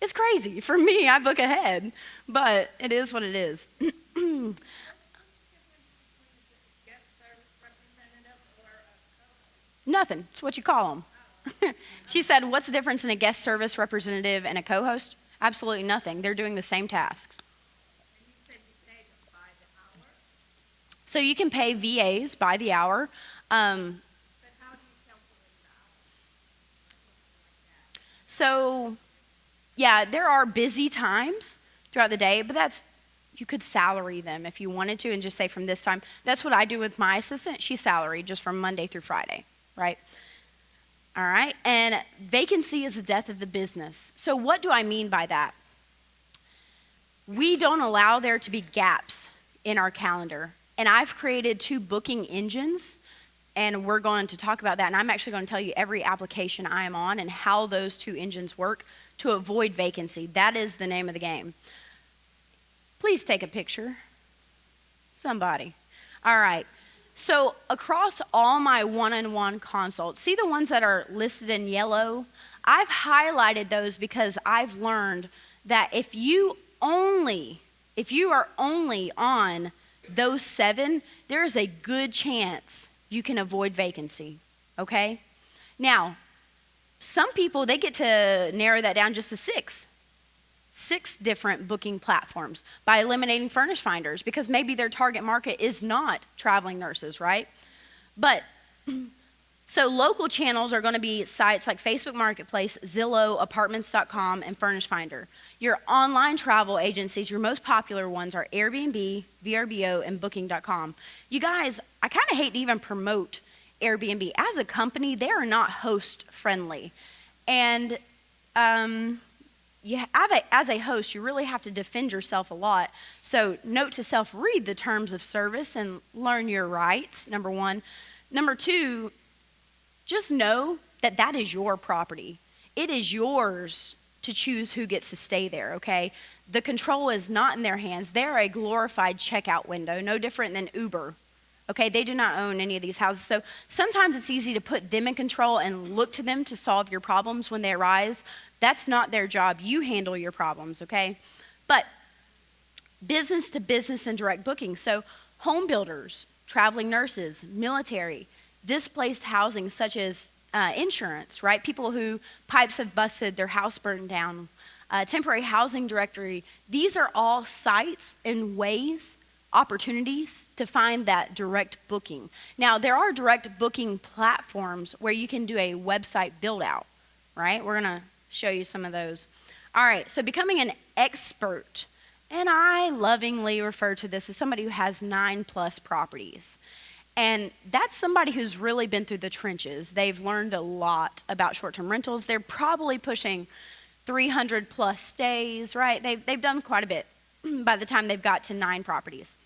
It's crazy. For me, I book ahead, but it is what it is. Nothing. It's what you call them. She said, what's the difference in a guest service representative and a co-host? Absolutely nothing. They're doing the same tasks. And you said you pay them by the hour? So you can pay VAs by the hour. But how do you calculate the hour? So, yeah, there are busy times throughout the day, but you could salary them if you wanted to and just say from this time. That's what I do with my assistant. She's salaried just from Monday through Friday, right? All right, and vacancy is the death of the business. So what do I mean by that? We don't allow there to be gaps in our calendar. And I've created 2 booking engines, and we're going to talk about that. And I'm actually going to tell you every application I am on and how those 2 engines work to avoid vacancy. That is the name of the game. Please take a picture. Somebody. All right. So across all my one-on-one consults, see the ones that are listed in yellow? I've highlighted those because I've learned that if you only If you are only on those 7, there is a good chance you can avoid vacancy, okay? Now, some people, they get to narrow that down just to 6 different booking platforms by eliminating furnish finders, because maybe their target market is not traveling nurses, right? But so local channels are going to be sites like Facebook Marketplace, Zillow, Apartments.com, and Furnish Finder. Your online travel agencies, your most popular ones are Airbnb, VRBO, and Booking.com. You guys, I kind of hate to even promote Airbnb. As a company, they are not host friendly. And as a host, you really have to defend yourself a lot. So note to self, read the terms of service and learn your rights, number 1. Number 2, just know that that is your property. It is yours to choose who gets to stay there, okay? The control is not in their hands. They're a glorified checkout window, no different than Uber, okay? They do not own any of these houses. So sometimes it's easy to put them in control and look to them to solve your problems when they arise. That's not their job. You handle your problems, okay? But business to business and direct booking. So home builders, traveling nurses, military, displaced housing such as insurance, right? People who pipes have busted, their house burned down, temporary housing directory. These are all sites and ways, opportunities to find that direct booking. Now, there are direct booking platforms where you can do a website build out, right? We're going to show you some of those. All right, so becoming an expert, and I lovingly refer to this as somebody who has 9+ properties. And that's somebody who's really been through the trenches. They've learned a lot about short-term rentals. They're probably pushing 300+ stays, right? They've done quite a bit by the time they've got to 9 properties.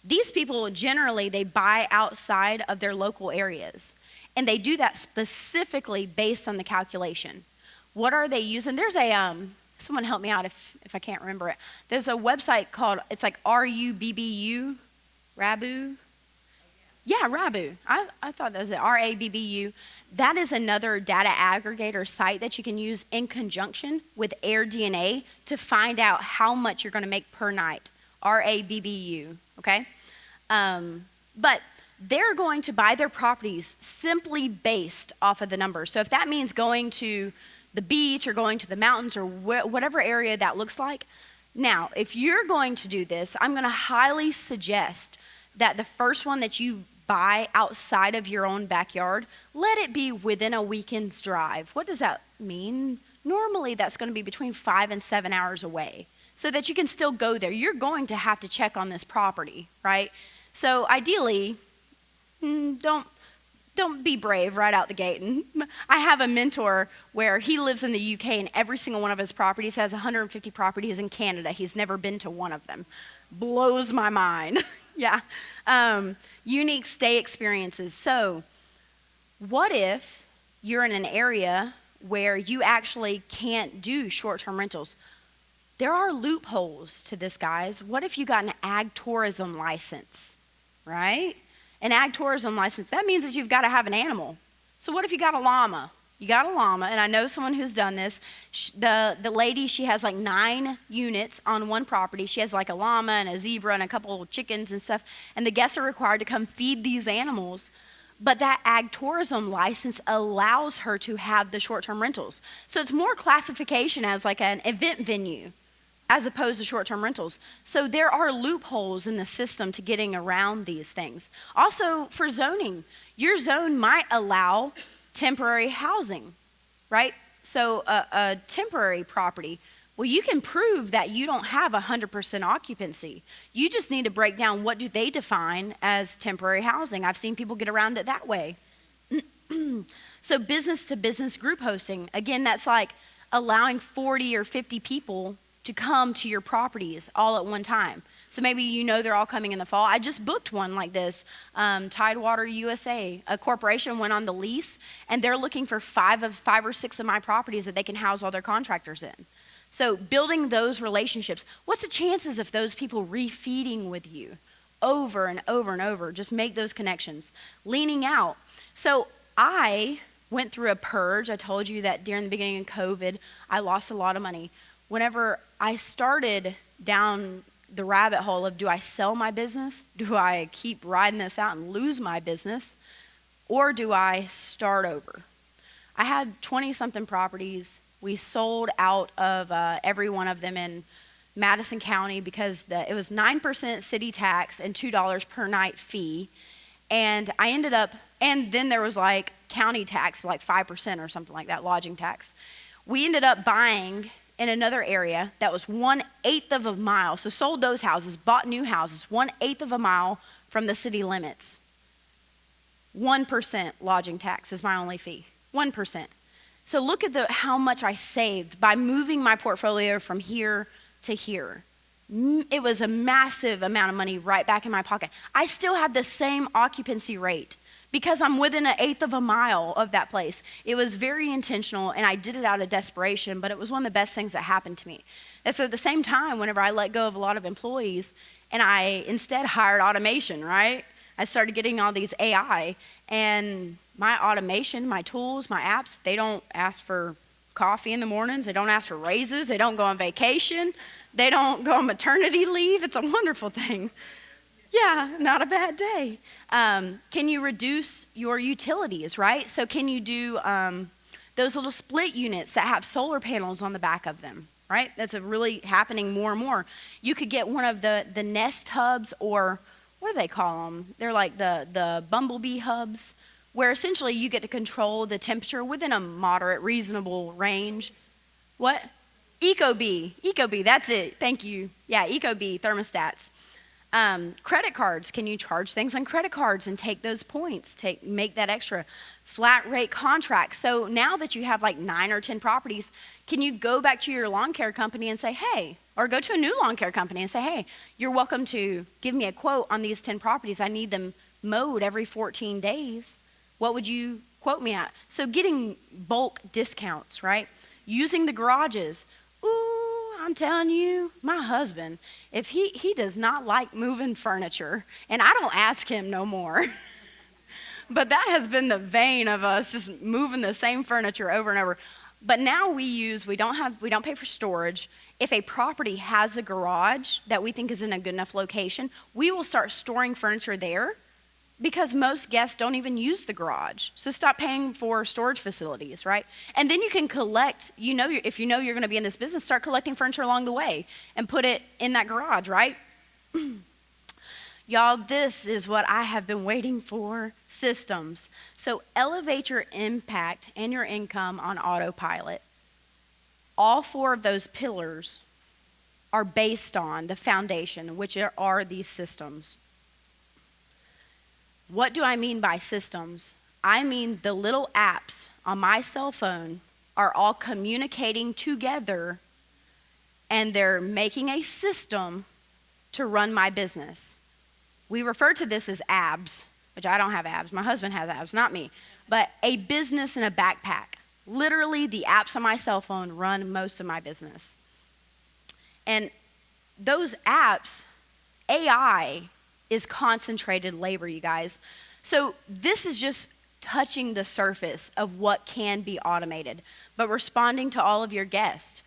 These people generally, they buy outside of their local areas. And they do that specifically based on the calculation. What are they using? There's a, someone help me out if I can't remember it. There's a website called, it's like RUBBU, Rabu. Yeah, Rabu. I thought that was it, RABBU. That is another data aggregator site that you can use in conjunction with AirDNA to find out how much you're going to make per night. RABBU, okay? But they're going to buy their properties simply based off of the numbers. So if that means going to the beach or going to the mountains or whatever area that looks like. Now, if you're going to do this, I'm going to highly suggest that the first one that you buy outside of your own backyard, let it be within a weekend's drive. What does that mean? Normally, that's going to be between 5 and 7 hours away so that you can still go there. You're going to have to check on this property, right? So ideally, don't be brave right out the gate. And I have a mentor where he lives in the UK and every single one of his properties has 150 properties in Canada. He's never been to one of them. Blows my mind. Yeah. Unique stay experiences. So what if you're in an area where you actually can't do short-term rentals? There are loopholes to this, guys. What if you got an ag tourism license, right? An ag tourism license, that means that you've got to have an animal. So what if you got a llama? You got a llama, and I know someone who's done this. The lady, she has like 9 units on one property. She has like a llama and a zebra and a couple of chickens and stuff, and the guests are required to come feed these animals. But that ag tourism license allows her to have the short-term rentals. So it's more classification as like an event venue as opposed to short-term rentals. So there are loopholes in the system to getting around these things. Also, for zoning, your zone might allow temporary housing, right? So a temporary property, well, you can prove that you don't have 100% occupancy. You just need to break down what do they define as temporary housing. I've seen people get around it that way. So business-to-business group hosting, again, that's like allowing 40 or 50 people to come to your properties all at one time. So maybe you know they're all coming in the fall. I just booked one like this, Tidewater USA. A corporation went on the lease, and they're looking for 5 or 6 of my properties that they can house all their contractors in. So building those relationships. What's the chances of those people refeeding with you over and over and over? Just make those connections. Leaning out. So I went through a purge. I told you that during the beginning of COVID, I lost a lot of money. Whenever I started down the rabbit hole of, do I sell my business? Do I keep riding this out and lose my business? Or do I start over? I had 20-something properties. We sold out of every one of them in Madison County because it was 9% city tax and $2 per night fee. And I ended up, and then there was like county tax, like 5% or something like that, lodging tax. We ended up buying in another area that was 1/8 of a mile. So sold those houses, bought new houses, 1/8 of a mile from the city limits. 1% lodging tax is my only fee, 1%. So look at how much I saved by moving my portfolio from here to here. It was a massive amount of money right back in my pocket. I still have the same occupancy rate because I'm within 1/8 of a mile of that place. It was very intentional, and I did it out of desperation, but it was one of the best things that happened to me. And so at the same time, whenever I let go of a lot of employees, and I instead hired automation, right? I started getting all these AI, and my automation, my tools, my apps, they don't ask for coffee in the mornings. They don't ask for raises. They don't go on vacation. They don't go on maternity leave. It's a wonderful thing. Yeah, not a bad day. Can you reduce your utilities, right? So can you do those little split units that have solar panels on the back of them, right? That's really happening more and more. You could get one of the Nest hubs, or what do they call them? They're like the Bumblebee hubs, where essentially you get to control the temperature within a moderate, reasonable range. What? Ecobee, that's it. Thank you. Yeah, Ecobee thermostats. Credit cards, can you charge things on credit cards and take those points, make that extra? Flat rate contracts. So now that you have like 9 or 10 properties, can you go back to your lawn care company and say, hey, or go to a new lawn care company and say, hey, you're welcome to give me a quote on these 10 properties. I need them mowed every 14 days. What would you quote me at? So getting bulk discounts, right? Using the garages. Ooh, I'm telling you, my husband, if he does not like moving furniture, and I don't ask him no more, but that has been the vein of us, just moving the same furniture over and over. But now we don't pay for storage. If a property has a garage that we think is in a good enough location, we will start storing furniture there, because most guests don't even use the garage. So stop paying for storage facilities, right? And then you can collect, if you know you're gonna be in this business, start collecting furniture along the way and put it in that garage, right? Y'all, this is what I have been waiting for, systems. So elevate your impact and your income on autopilot. All 4 of those pillars are based on the foundation, which are these systems. What do I mean by systems? I mean the little apps on my cell phone are all communicating together, and they're making a system to run my business. We refer to this as abs, which I don't have abs. My husband has abs, not me. But a business in a backpack. Literally, the apps on my cell phone run most of my business. And those apps, AI, is concentrated labor, you guys. So this is just touching the surface of what can be automated, but responding to all of your guests.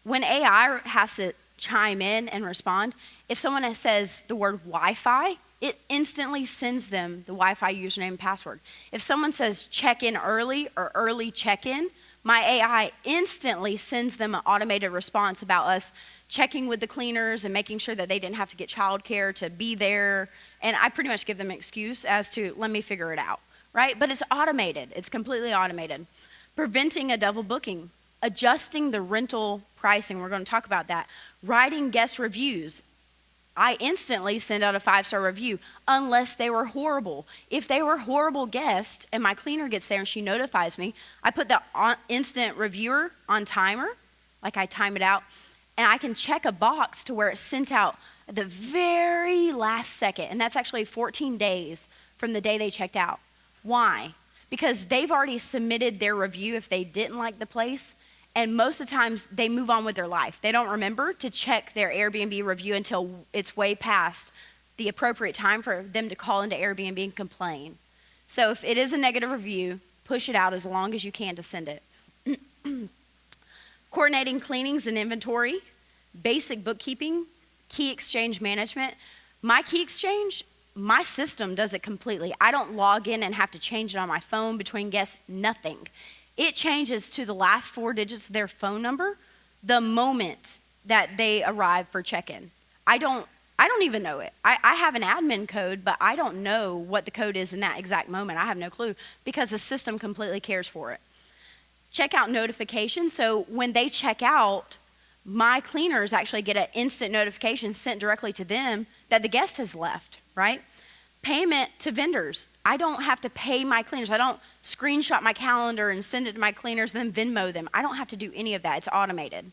When AI has to chime in and respond, if someone says the word Wi-Fi, it instantly sends them the Wi-Fi username and password. If someone says check in early or early check-in, my AI instantly sends them an automated response about us checking with the cleaners and making sure that they didn't have to get childcare to be there. And I pretty much give them an excuse as to, let me figure it out, right? But it's automated. It's completely automated. Preventing a double booking, adjusting the rental pricing. We're going to talk about that. Writing guest reviews. I instantly send out a 5-star review unless they were horrible. If they were horrible guests and my cleaner gets there and she notifies me, I put the instant reviewer on timer, like I time it out, and I can check a box to where it's sent out at the very last second, and that's actually 14 days from the day they checked out. Why? Because they've already submitted their review if they didn't like the place, and most of the times they move on with their life. They don't remember to check their Airbnb review until it's way past the appropriate time for them to call into Airbnb and complain. So if it is a negative review, push it out as long as you can to send it. Coordinating cleanings and inventory. basic bookkeeping, key exchange management. My key exchange, my system does it completely. I don't log in and have to change it on my phone between guests, nothing. It changes to the last 4 digits of their phone number the moment that they arrive for check-in. I don't even know it. I have an admin code, but I don't know what the code is in that exact moment. I have no clue because the system completely cares for it. Checkout notifications. So when they check out, my cleaners actually get an instant notification sent directly to them that the guest has left, right? Payment to vendors. I don't have to pay my cleaners. I don't screenshot my calendar and send it to my cleaners and then Venmo them. I don't have to do any of that. It's automated.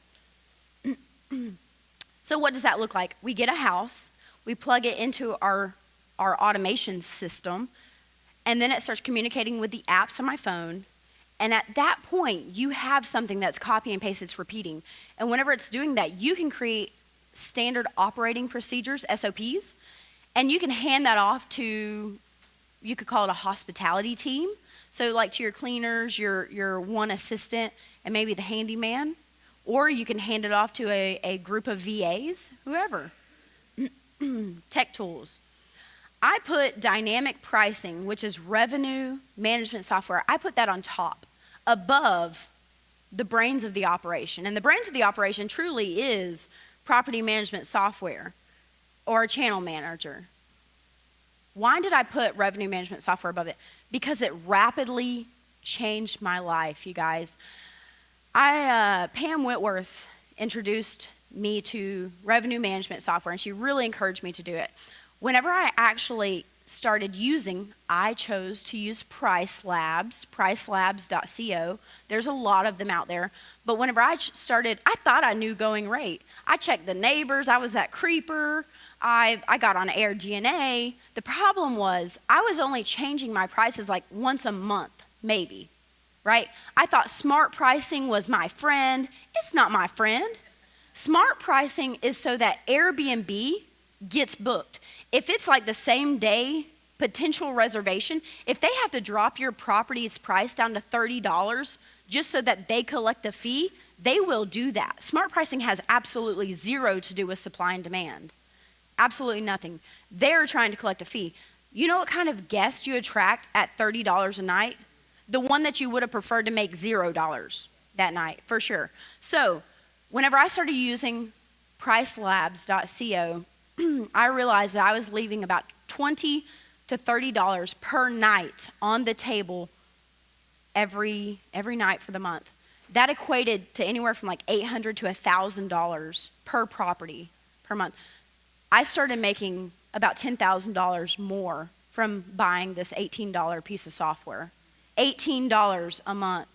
So what does that look like? We get a house, we plug it into our automation system, and then it starts communicating with the apps on my phone. And at that point, you have something that's copy and paste, it's repeating. And whenever it's doing that, you can create standard operating procedures, SOPs, and you can hand that off to, you could call it a hospitality team. So like to your cleaners, your one assistant, and maybe the handyman. Or you can hand it off to a group of VAs, whoever. Tech tools. I put dynamic pricing, which is revenue management software, I put that on top, above the brains of the operation. And the brains of the operation truly is property management software or a channel manager. Why did I put revenue management software above it? Because it rapidly changed my life, you guys. Pam Whitworth introduced me to revenue management software, and she really encouraged me to do it. Whenever I actually started using, I chose to use PriceLabs, pricelabs.co. There's a lot of them out there. But whenever I started, I thought I knew going rate. I checked the neighbors. I was that creeper. I got on AirDNA. The problem was I was only changing my prices like once a month, maybe. Right? I thought smart pricing was my friend. It's not my friend. Smart pricing is so that Airbnb gets booked. If it's like the same day potential reservation, if they have to drop your property's price down to $30 just so that they collect a fee, they will do that. Smart pricing has absolutely zero to do with supply and demand. Absolutely nothing. They're trying to collect a fee. You know what kind of guest you attract at $30 a night? The one that you would have preferred to make $0 that night, for sure. So whenever I started using pricelabs.co, I realized that I was leaving about $20 to $30 per night on the table every night for the month. That equated to anywhere from like $800 to $1,000 per property per month. I started making about $10,000 more from buying this $18 piece of software. $18 a month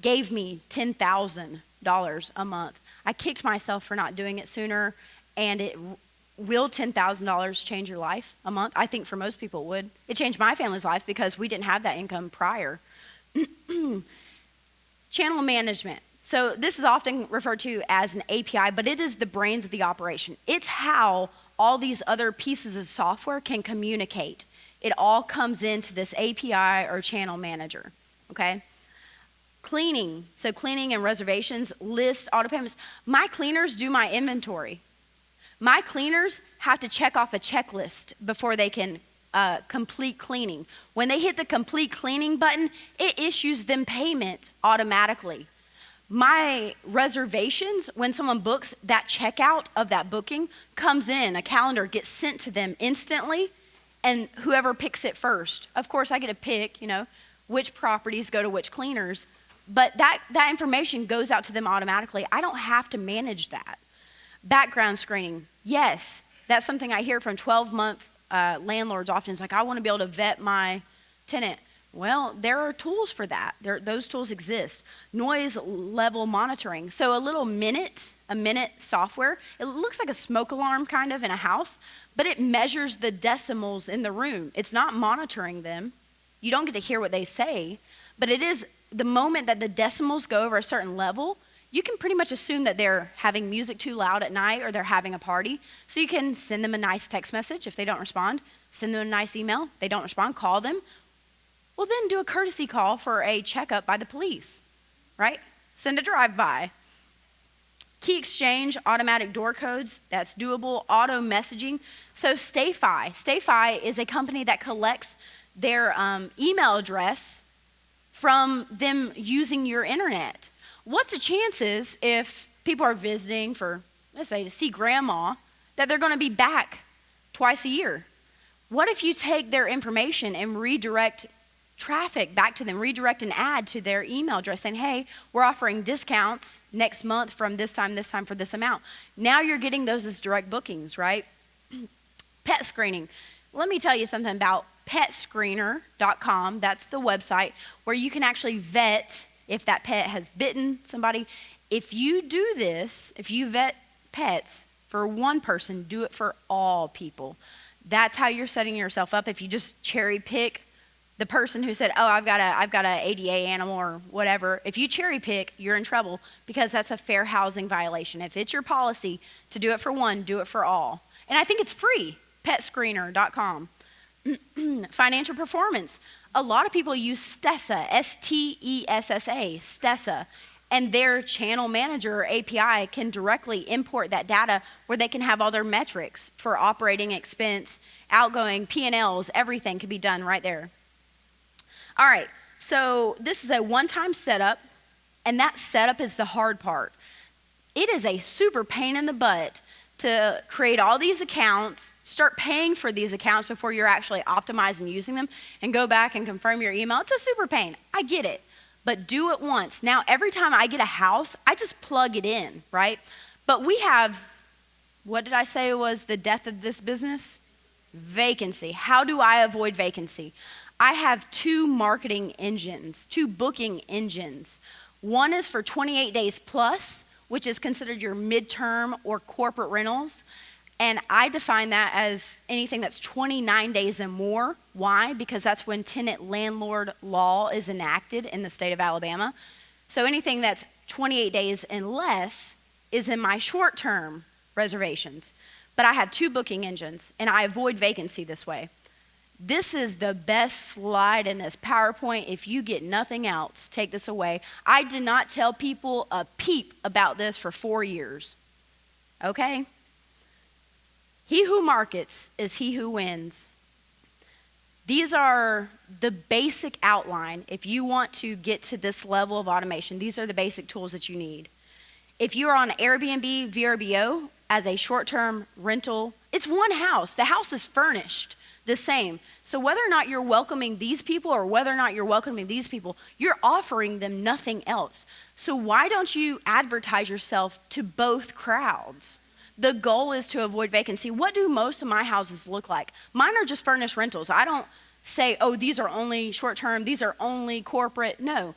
gave me $10,000 a month. I kicked myself for not doing it sooner, and will $10,000 change your life a month? I think for most people it would. It changed my family's life because we didn't have that income prior. Channel management. So this is often referred to as an API, but it is the brains of the operation. It's how all these other pieces of software can communicate. It all comes into this API or channel manager, okay? Cleaning, so cleaning and reservations, lists, auto payments. My cleaners do my inventory. My cleaners have to check off a checklist before they can complete cleaning. When they hit the complete cleaning button, it issues them payment automatically. My reservations, when someone books, that checkout of that booking comes in, a calendar gets sent to them instantly, and whoever picks it first. Of course, I get to pick, which properties go to which cleaners, but that information goes out to them automatically. I don't have to manage that. Background screening, yes, that's something I hear from 12-month landlords often. It's like, I want to be able to vet my tenant. Well, there are tools for that. Those tools exist. Noise level monitoring. So a minute software, it looks like a smoke alarm kind of in a house, but it measures the decimals in the room. It's not monitoring them. You don't get to hear what they say, but it is the moment that the decimals go over a certain level, you can pretty much assume that they're having music too loud at night or they're having a party. So you can send them a nice text message if they don't respond, send them a nice email, they don't respond, call them. Well, then do a courtesy call for a checkup by the police, right? Send a drive-by. Key exchange, automatic door codes, that's doable. Auto messaging. So StayFi is a company that collects their email address from them using your internet. What's the chances if people are visiting for, let's say, to see grandma, that they're going to be back twice a year? What if you take their information and redirect traffic back to them, redirect an ad to their email address saying, hey, we're offering discounts next month from this time for this amount. Now you're getting those as direct bookings, right? Pet screening. Let me tell you something about petscreener.com. That's the website where you can actually vet if that pet has bitten somebody. If you do this, if you vet pets for one person, do it for all people. That's how you're setting yourself up. If you just cherry pick the person who said, oh, I've got a ADA animal or whatever, if you cherry pick, you're in trouble because that's a fair housing violation. If it's your policy to do it for one, do it for all. And I think it's free, petscreener.com. Financial performance. A lot of people use Stessa, S-T-E-S-S-A, Stessa, and their channel manager or API can directly import that data where they can have all their metrics for operating expense, outgoing, P&Ls, everything can be done right there. All right, so this is a one-time setup, and that setup is the hard part. It is a super pain in the butt to create all these accounts, start paying for these accounts before you're actually optimizing using them, and go back and confirm your email. It's a super pain. I get it, but do it once. Now, every time I get a house, I just plug it in, right? But we have, what did I say was the death of this business? Vacancy. How do I avoid vacancy? I have two marketing engines, two booking engines. One is for 28 days plus, which is considered your midterm or corporate rentals. And I define that as anything that's 29 days and more. Why? Because that's when tenant landlord law is enacted in the state of Alabama. So anything that's 28 days and less is in my short-term reservations. But I have two booking engines, and I avoid vacancy this way. This is the best slide in this PowerPoint. If you get nothing else, take this away. I did not tell people a peep about this for 4 years. Okay? He who markets is he who wins. These are the basic outline. If you want to get to this level of automation, these are the basic tools that you need. If you're on Airbnb, VRBO, as a short-term rental, it's one house. The house is furnished the same. So whether or not you're welcoming these people or whether or not you're welcoming these people, you're offering them nothing else. So why don't you advertise yourself to both crowds? The goal is to avoid vacancy. What do most of my houses look like? Mine are just furnished rentals. I don't say, oh, these are only short-term, these are only corporate. No.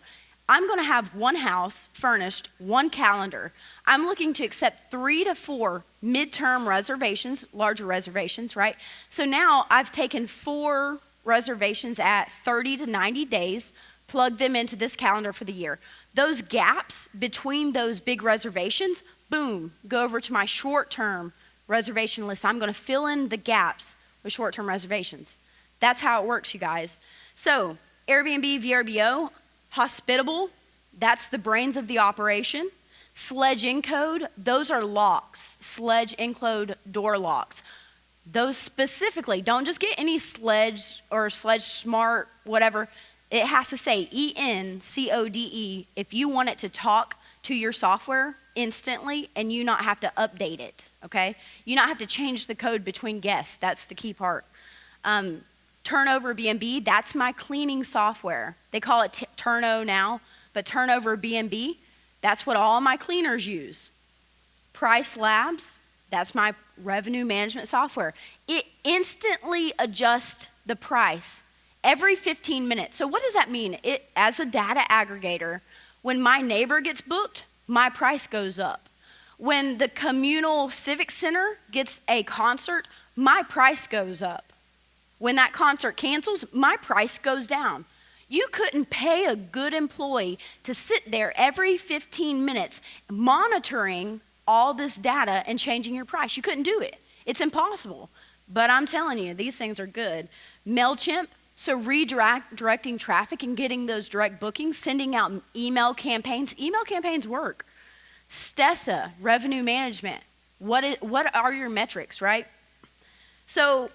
I'm going to have one house furnished, one calendar. I'm looking to accept 3 to 4 midterm reservations, larger reservations, right? So now I've taken 4 reservations at 30 to 90 days, plugged them into this calendar for the year. Those gaps between those big reservations, boom, go over to my short-term reservation list. I'm going to fill in the gaps with short-term reservations. That's how it works, you guys. So Airbnb, VRBO, hospitable, that's the brains of the operation. Sledge encode, those are locks. Sledge encode door locks. Those specifically, don't just get any Sledge or Sledge Smart, whatever. It has to say ENCODE if you want it to talk to your software instantly and you not have to update it, okay? You not have to change the code between guests. That's the key part. Turnover B&B, that's my cleaning software. They call it Turno now, but Turnover B&B, that's what all my cleaners use. Price Labs, that's my revenue management software. It instantly adjusts the price every 15 minutes. So what does that mean? As a data aggregator, when my neighbor gets booked, my price goes up. When the communal civic center gets a concert, my price goes up. When that concert cancels, my price goes down. You couldn't pay a good employee to sit there every 15 minutes monitoring all this data and changing your price. You couldn't do it. It's impossible. But I'm telling you, these things are good. MailChimp, so redirecting traffic and getting those direct bookings, sending out email campaigns. Email campaigns work. Stessa, revenue management. What are your metrics, right? So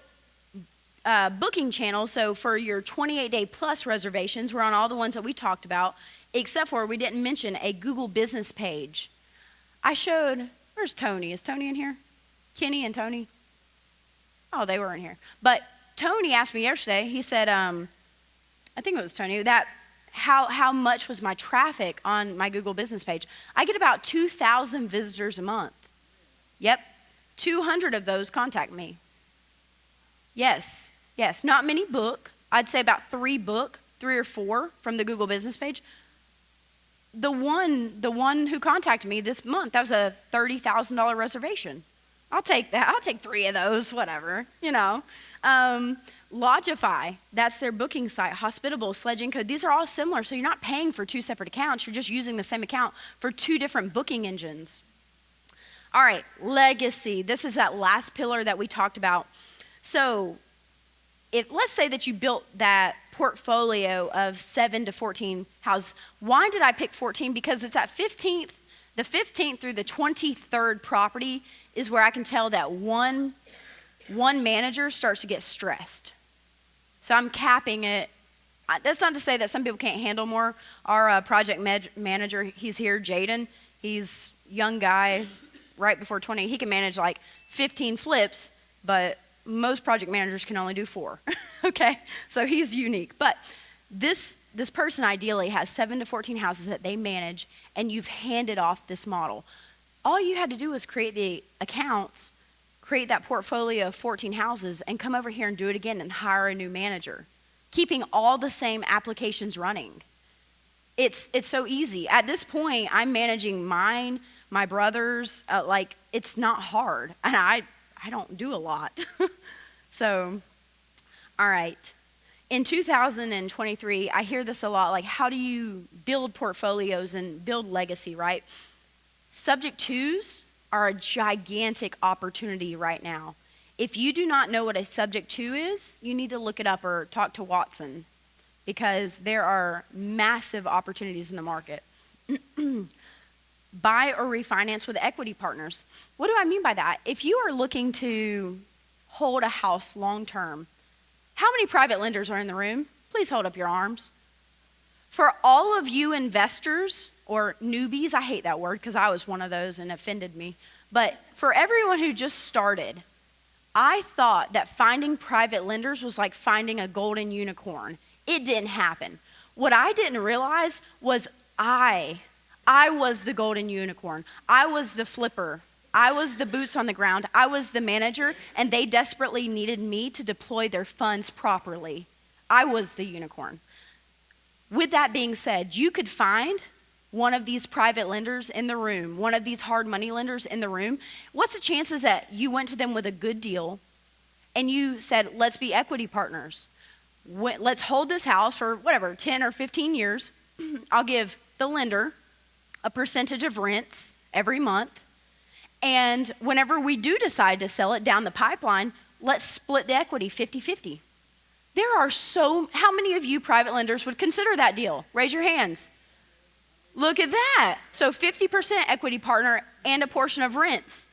booking channel, so for your 28-day plus reservations, we're on all the ones that we talked about, except for we didn't mention a Google business page. Where's Tony? Is Tony in here? Kenny and Tony? Oh, they were in here. But Tony asked me yesterday, he said, I think it was Tony, that how much was my traffic on my Google business page? I get about 2,000 visitors a month. Yep, 200 of those contact me. Yes, not many book. I'd say about 3 or 4 from the Google business page. The one who contacted me this month, that was a $30,000 reservation. I'll take that. I'll take 3 of those, whatever, you know. Lodgify, that's their booking site. Hospitable, Sledging Code, these are all similar. So you're not paying for 2 separate accounts. You're just using the same account for 2 different booking engines. All right, legacy. This is that last pillar that we talked about. So let's say that you built that portfolio of 7 to 14 houses. Why did I pick 14? Because it's at the 15th through the 23rd property is where I can tell that one manager starts to get stressed. So I'm capping it. That's not to say that some people can't handle more. Our project manager, he's here, Jaden. He's a young guy, right before 20. He can manage like 15 flips, but most project managers can only do 4. Okay, so he's unique. But this person ideally has 7 to 14 houses that they manage, and you've handed off this model. All you had to do was create the accounts, create that portfolio of 14 houses, and come over here and do it again and hire a new manager, keeping all the same applications running. It's so easy. At this point, I'm managing mine, my brother's, it's not hard, and I don't do a lot. So, all right. In 2023, I hear this a lot, like how do you build portfolios and build legacy, right? Subject twos are a gigantic opportunity right now. If you do not know what a subject to is, you need to look it up or talk to Watson because there are massive opportunities in the market. Buy or refinance with equity partners. What do I mean by that? If you are looking to hold a house long term, how many private lenders are in the room? Please hold up your arms. For all of you investors or newbies, I hate that word because I was one of those and offended me. But for everyone who just started, I thought that finding private lenders was like finding a golden unicorn. It didn't happen. What I didn't realize was I was the golden unicorn. I was the flipper. I was the boots on the ground. I was the manager, and they desperately needed me to deploy their funds properly. I was the unicorn. With that being said, you could find one of these private lenders in the room, one of these hard money lenders in the room. What's the chances that you went to them with a good deal and you said, let's be equity partners. Let's hold this house for 10 or 15 years. I'll give the lender a percentage of rents every month. And whenever we do decide to sell it down the pipeline, let's split the equity 50-50. How many of you private lenders would consider that deal? Raise your hands. Look at that. So 50% equity partner and a portion of rents.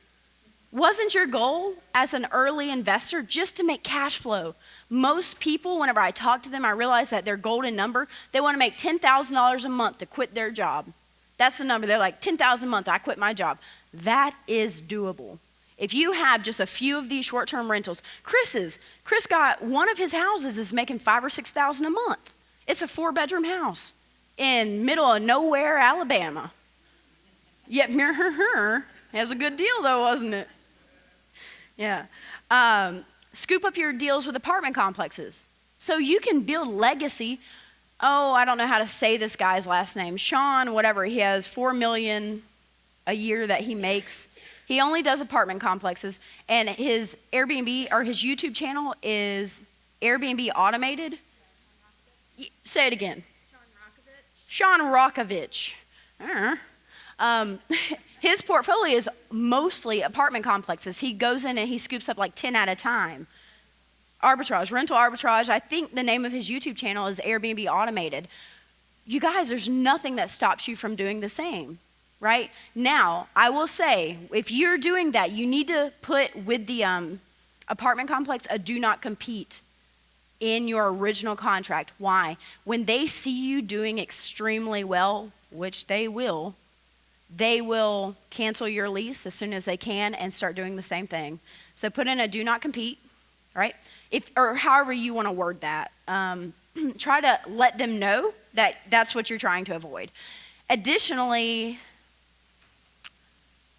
Wasn't your goal as an early investor just to make cash flow? Most people, whenever I talk to them, I realize that their golden number, they want to make $10,000 a month to quit their job. That's the number. They're like, $10,000 a month, I quit my job. That is doable. If you have just a few of these short-term rentals, Chris got one of his houses is making $5,000 or $6,000 a month. It's a 4-bedroom house in middle of nowhere, Alabama. Yet, it was a good deal though, wasn't it? Yeah. Scoop up your deals with apartment complexes. So you can build legacy. Oh, I don't know how to say this guy's last name. Sean, whatever, he has $4 million a year that he makes. He only does apartment complexes, and his Airbnb or his YouTube channel is Airbnb Automated. Say it again. Sean Rockovich. His portfolio is mostly apartment complexes. He goes in and he scoops up like 10 at a time. Arbitrage, rental arbitrage. I think the name of his YouTube channel is Airbnb Automated. You guys, there's nothing that stops you from doing the same. right? Now, I will say, if you're doing that, you need to put with the apartment complex a do not compete in your original contract. Why? When they see you doing extremely well, which they will cancel your lease as soon as they can and start doing the same thing. So put in a do not compete, right? Or however you want to word that. Try to let them know that that's what you're trying to avoid. Additionally,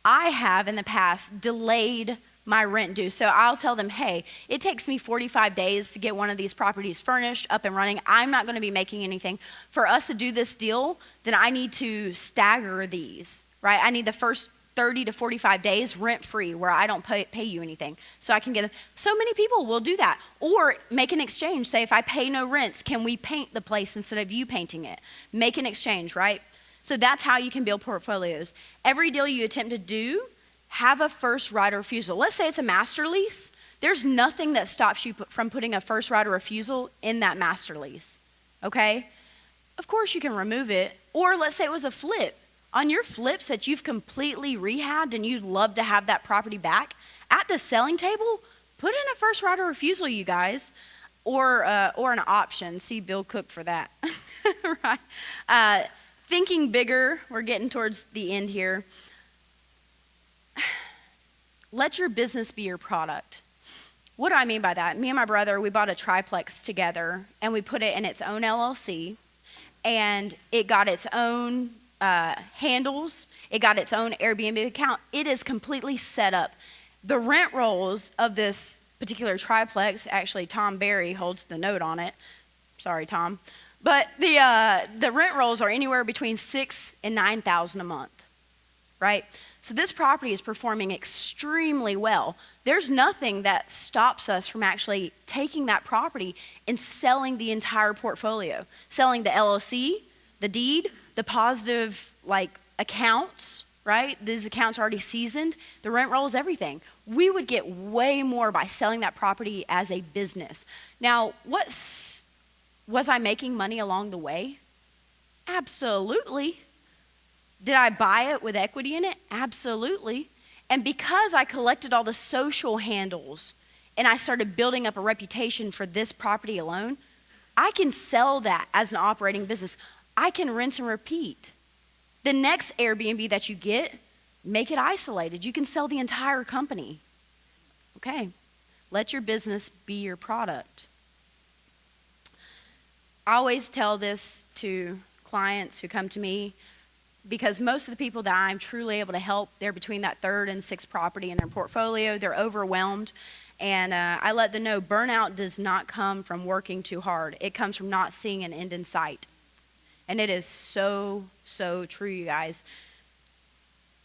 I have in the past delayed my rent due. So I'll tell them, hey, it takes me 45 days to get one of these properties furnished, up and running. I'm not going to be making anything. For us to do this deal, then I need to stagger these, right? I need the first 30 to 45 days rent-free where I don't pay you anything. So I can get them. So many people will do that. Or make an exchange. Say, if I pay no rents, can we paint the place instead of you painting it? Make an exchange, right? So that's how you can build portfolios. Every deal you attempt to do, have a first right of refusal. Let's say it's a master lease. There's nothing that stops you from putting a first right of refusal in that master lease, okay? Of course you can remove it. Or let's say it was a flip. On your flips that you've completely rehabbed and you'd love to have that property back, at the selling table, put in a first right of refusal, you guys, or an option. See Bill Cook for that, right? Thinking bigger, we're getting towards the end here. Let your business be your product. What do I mean by that? Me and my brother, we bought a triplex together and we put it in its own LLC, and it got its own handles. It got its own Airbnb account. It is completely set up. The rent rolls of this particular triplex, actually Tom Berry holds the note on it. Sorry, Tom. But the rent rolls are anywhere between $6,000 and $9,000 a month, right? So this property is performing extremely well. There's nothing that stops us from actually taking that property and selling the entire portfolio, selling the LLC, the deed, the positive accounts, right? These accounts are already seasoned, the rent rolls, everything. We would get way more by selling that property as a business. Now, was I making money along the way? Absolutely. Did I buy it with equity in it? Absolutely. And because I collected all the social handles and I started building up a reputation for this property alone, I can sell that as an operating business. I can rinse and repeat. The next Airbnb that you get, make it isolated. You can sell the entire company. Okay. Let your business be your product. I always tell this to clients who come to me, because most of the people that I'm truly able to help, they're between that third and sixth property in their portfolio. They're overwhelmed. And I let them know burnout does not come from working too hard. It comes from not seeing an end in sight. And it is so, so true, you guys.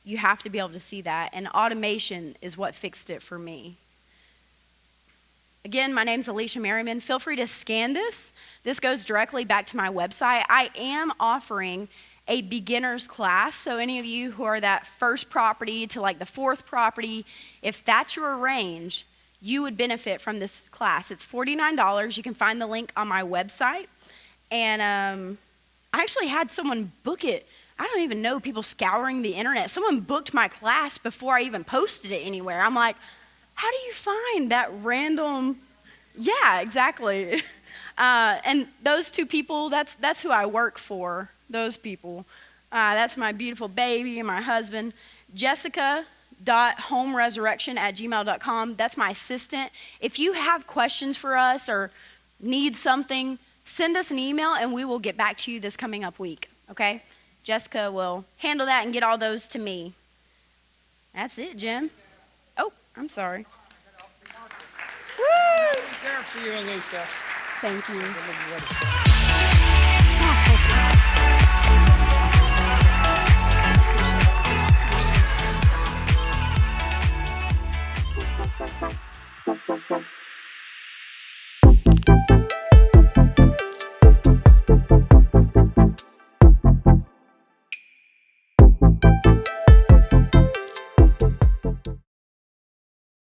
You have to be able to see that. And automation is what fixed it for me. Again, my name's Alisha Merriman. Feel free to scan this. This goes directly back to my website. I am offering a beginner's class. So any of you who are that first property to the fourth property, if that's your range, you would benefit from this class. It's $49. You can find the link on my website. And I actually had someone book it. I don't even know, people scouring the internet. Someone booked my class before I even posted it anywhere. I'm like, how do you find that random? Yeah, exactly. And those two people, that's who I work for, those people. That's my beautiful baby and my husband. Jessica.homeresurrection@gmail.com. That's my assistant. If you have questions for us or need something, send us an email and we will get back to you this coming up week, okay? Jessica will handle that and get all those to me. That's it, Jim. Oh, I'm sorry. Woo! He's there for you, Alisha. Thank you.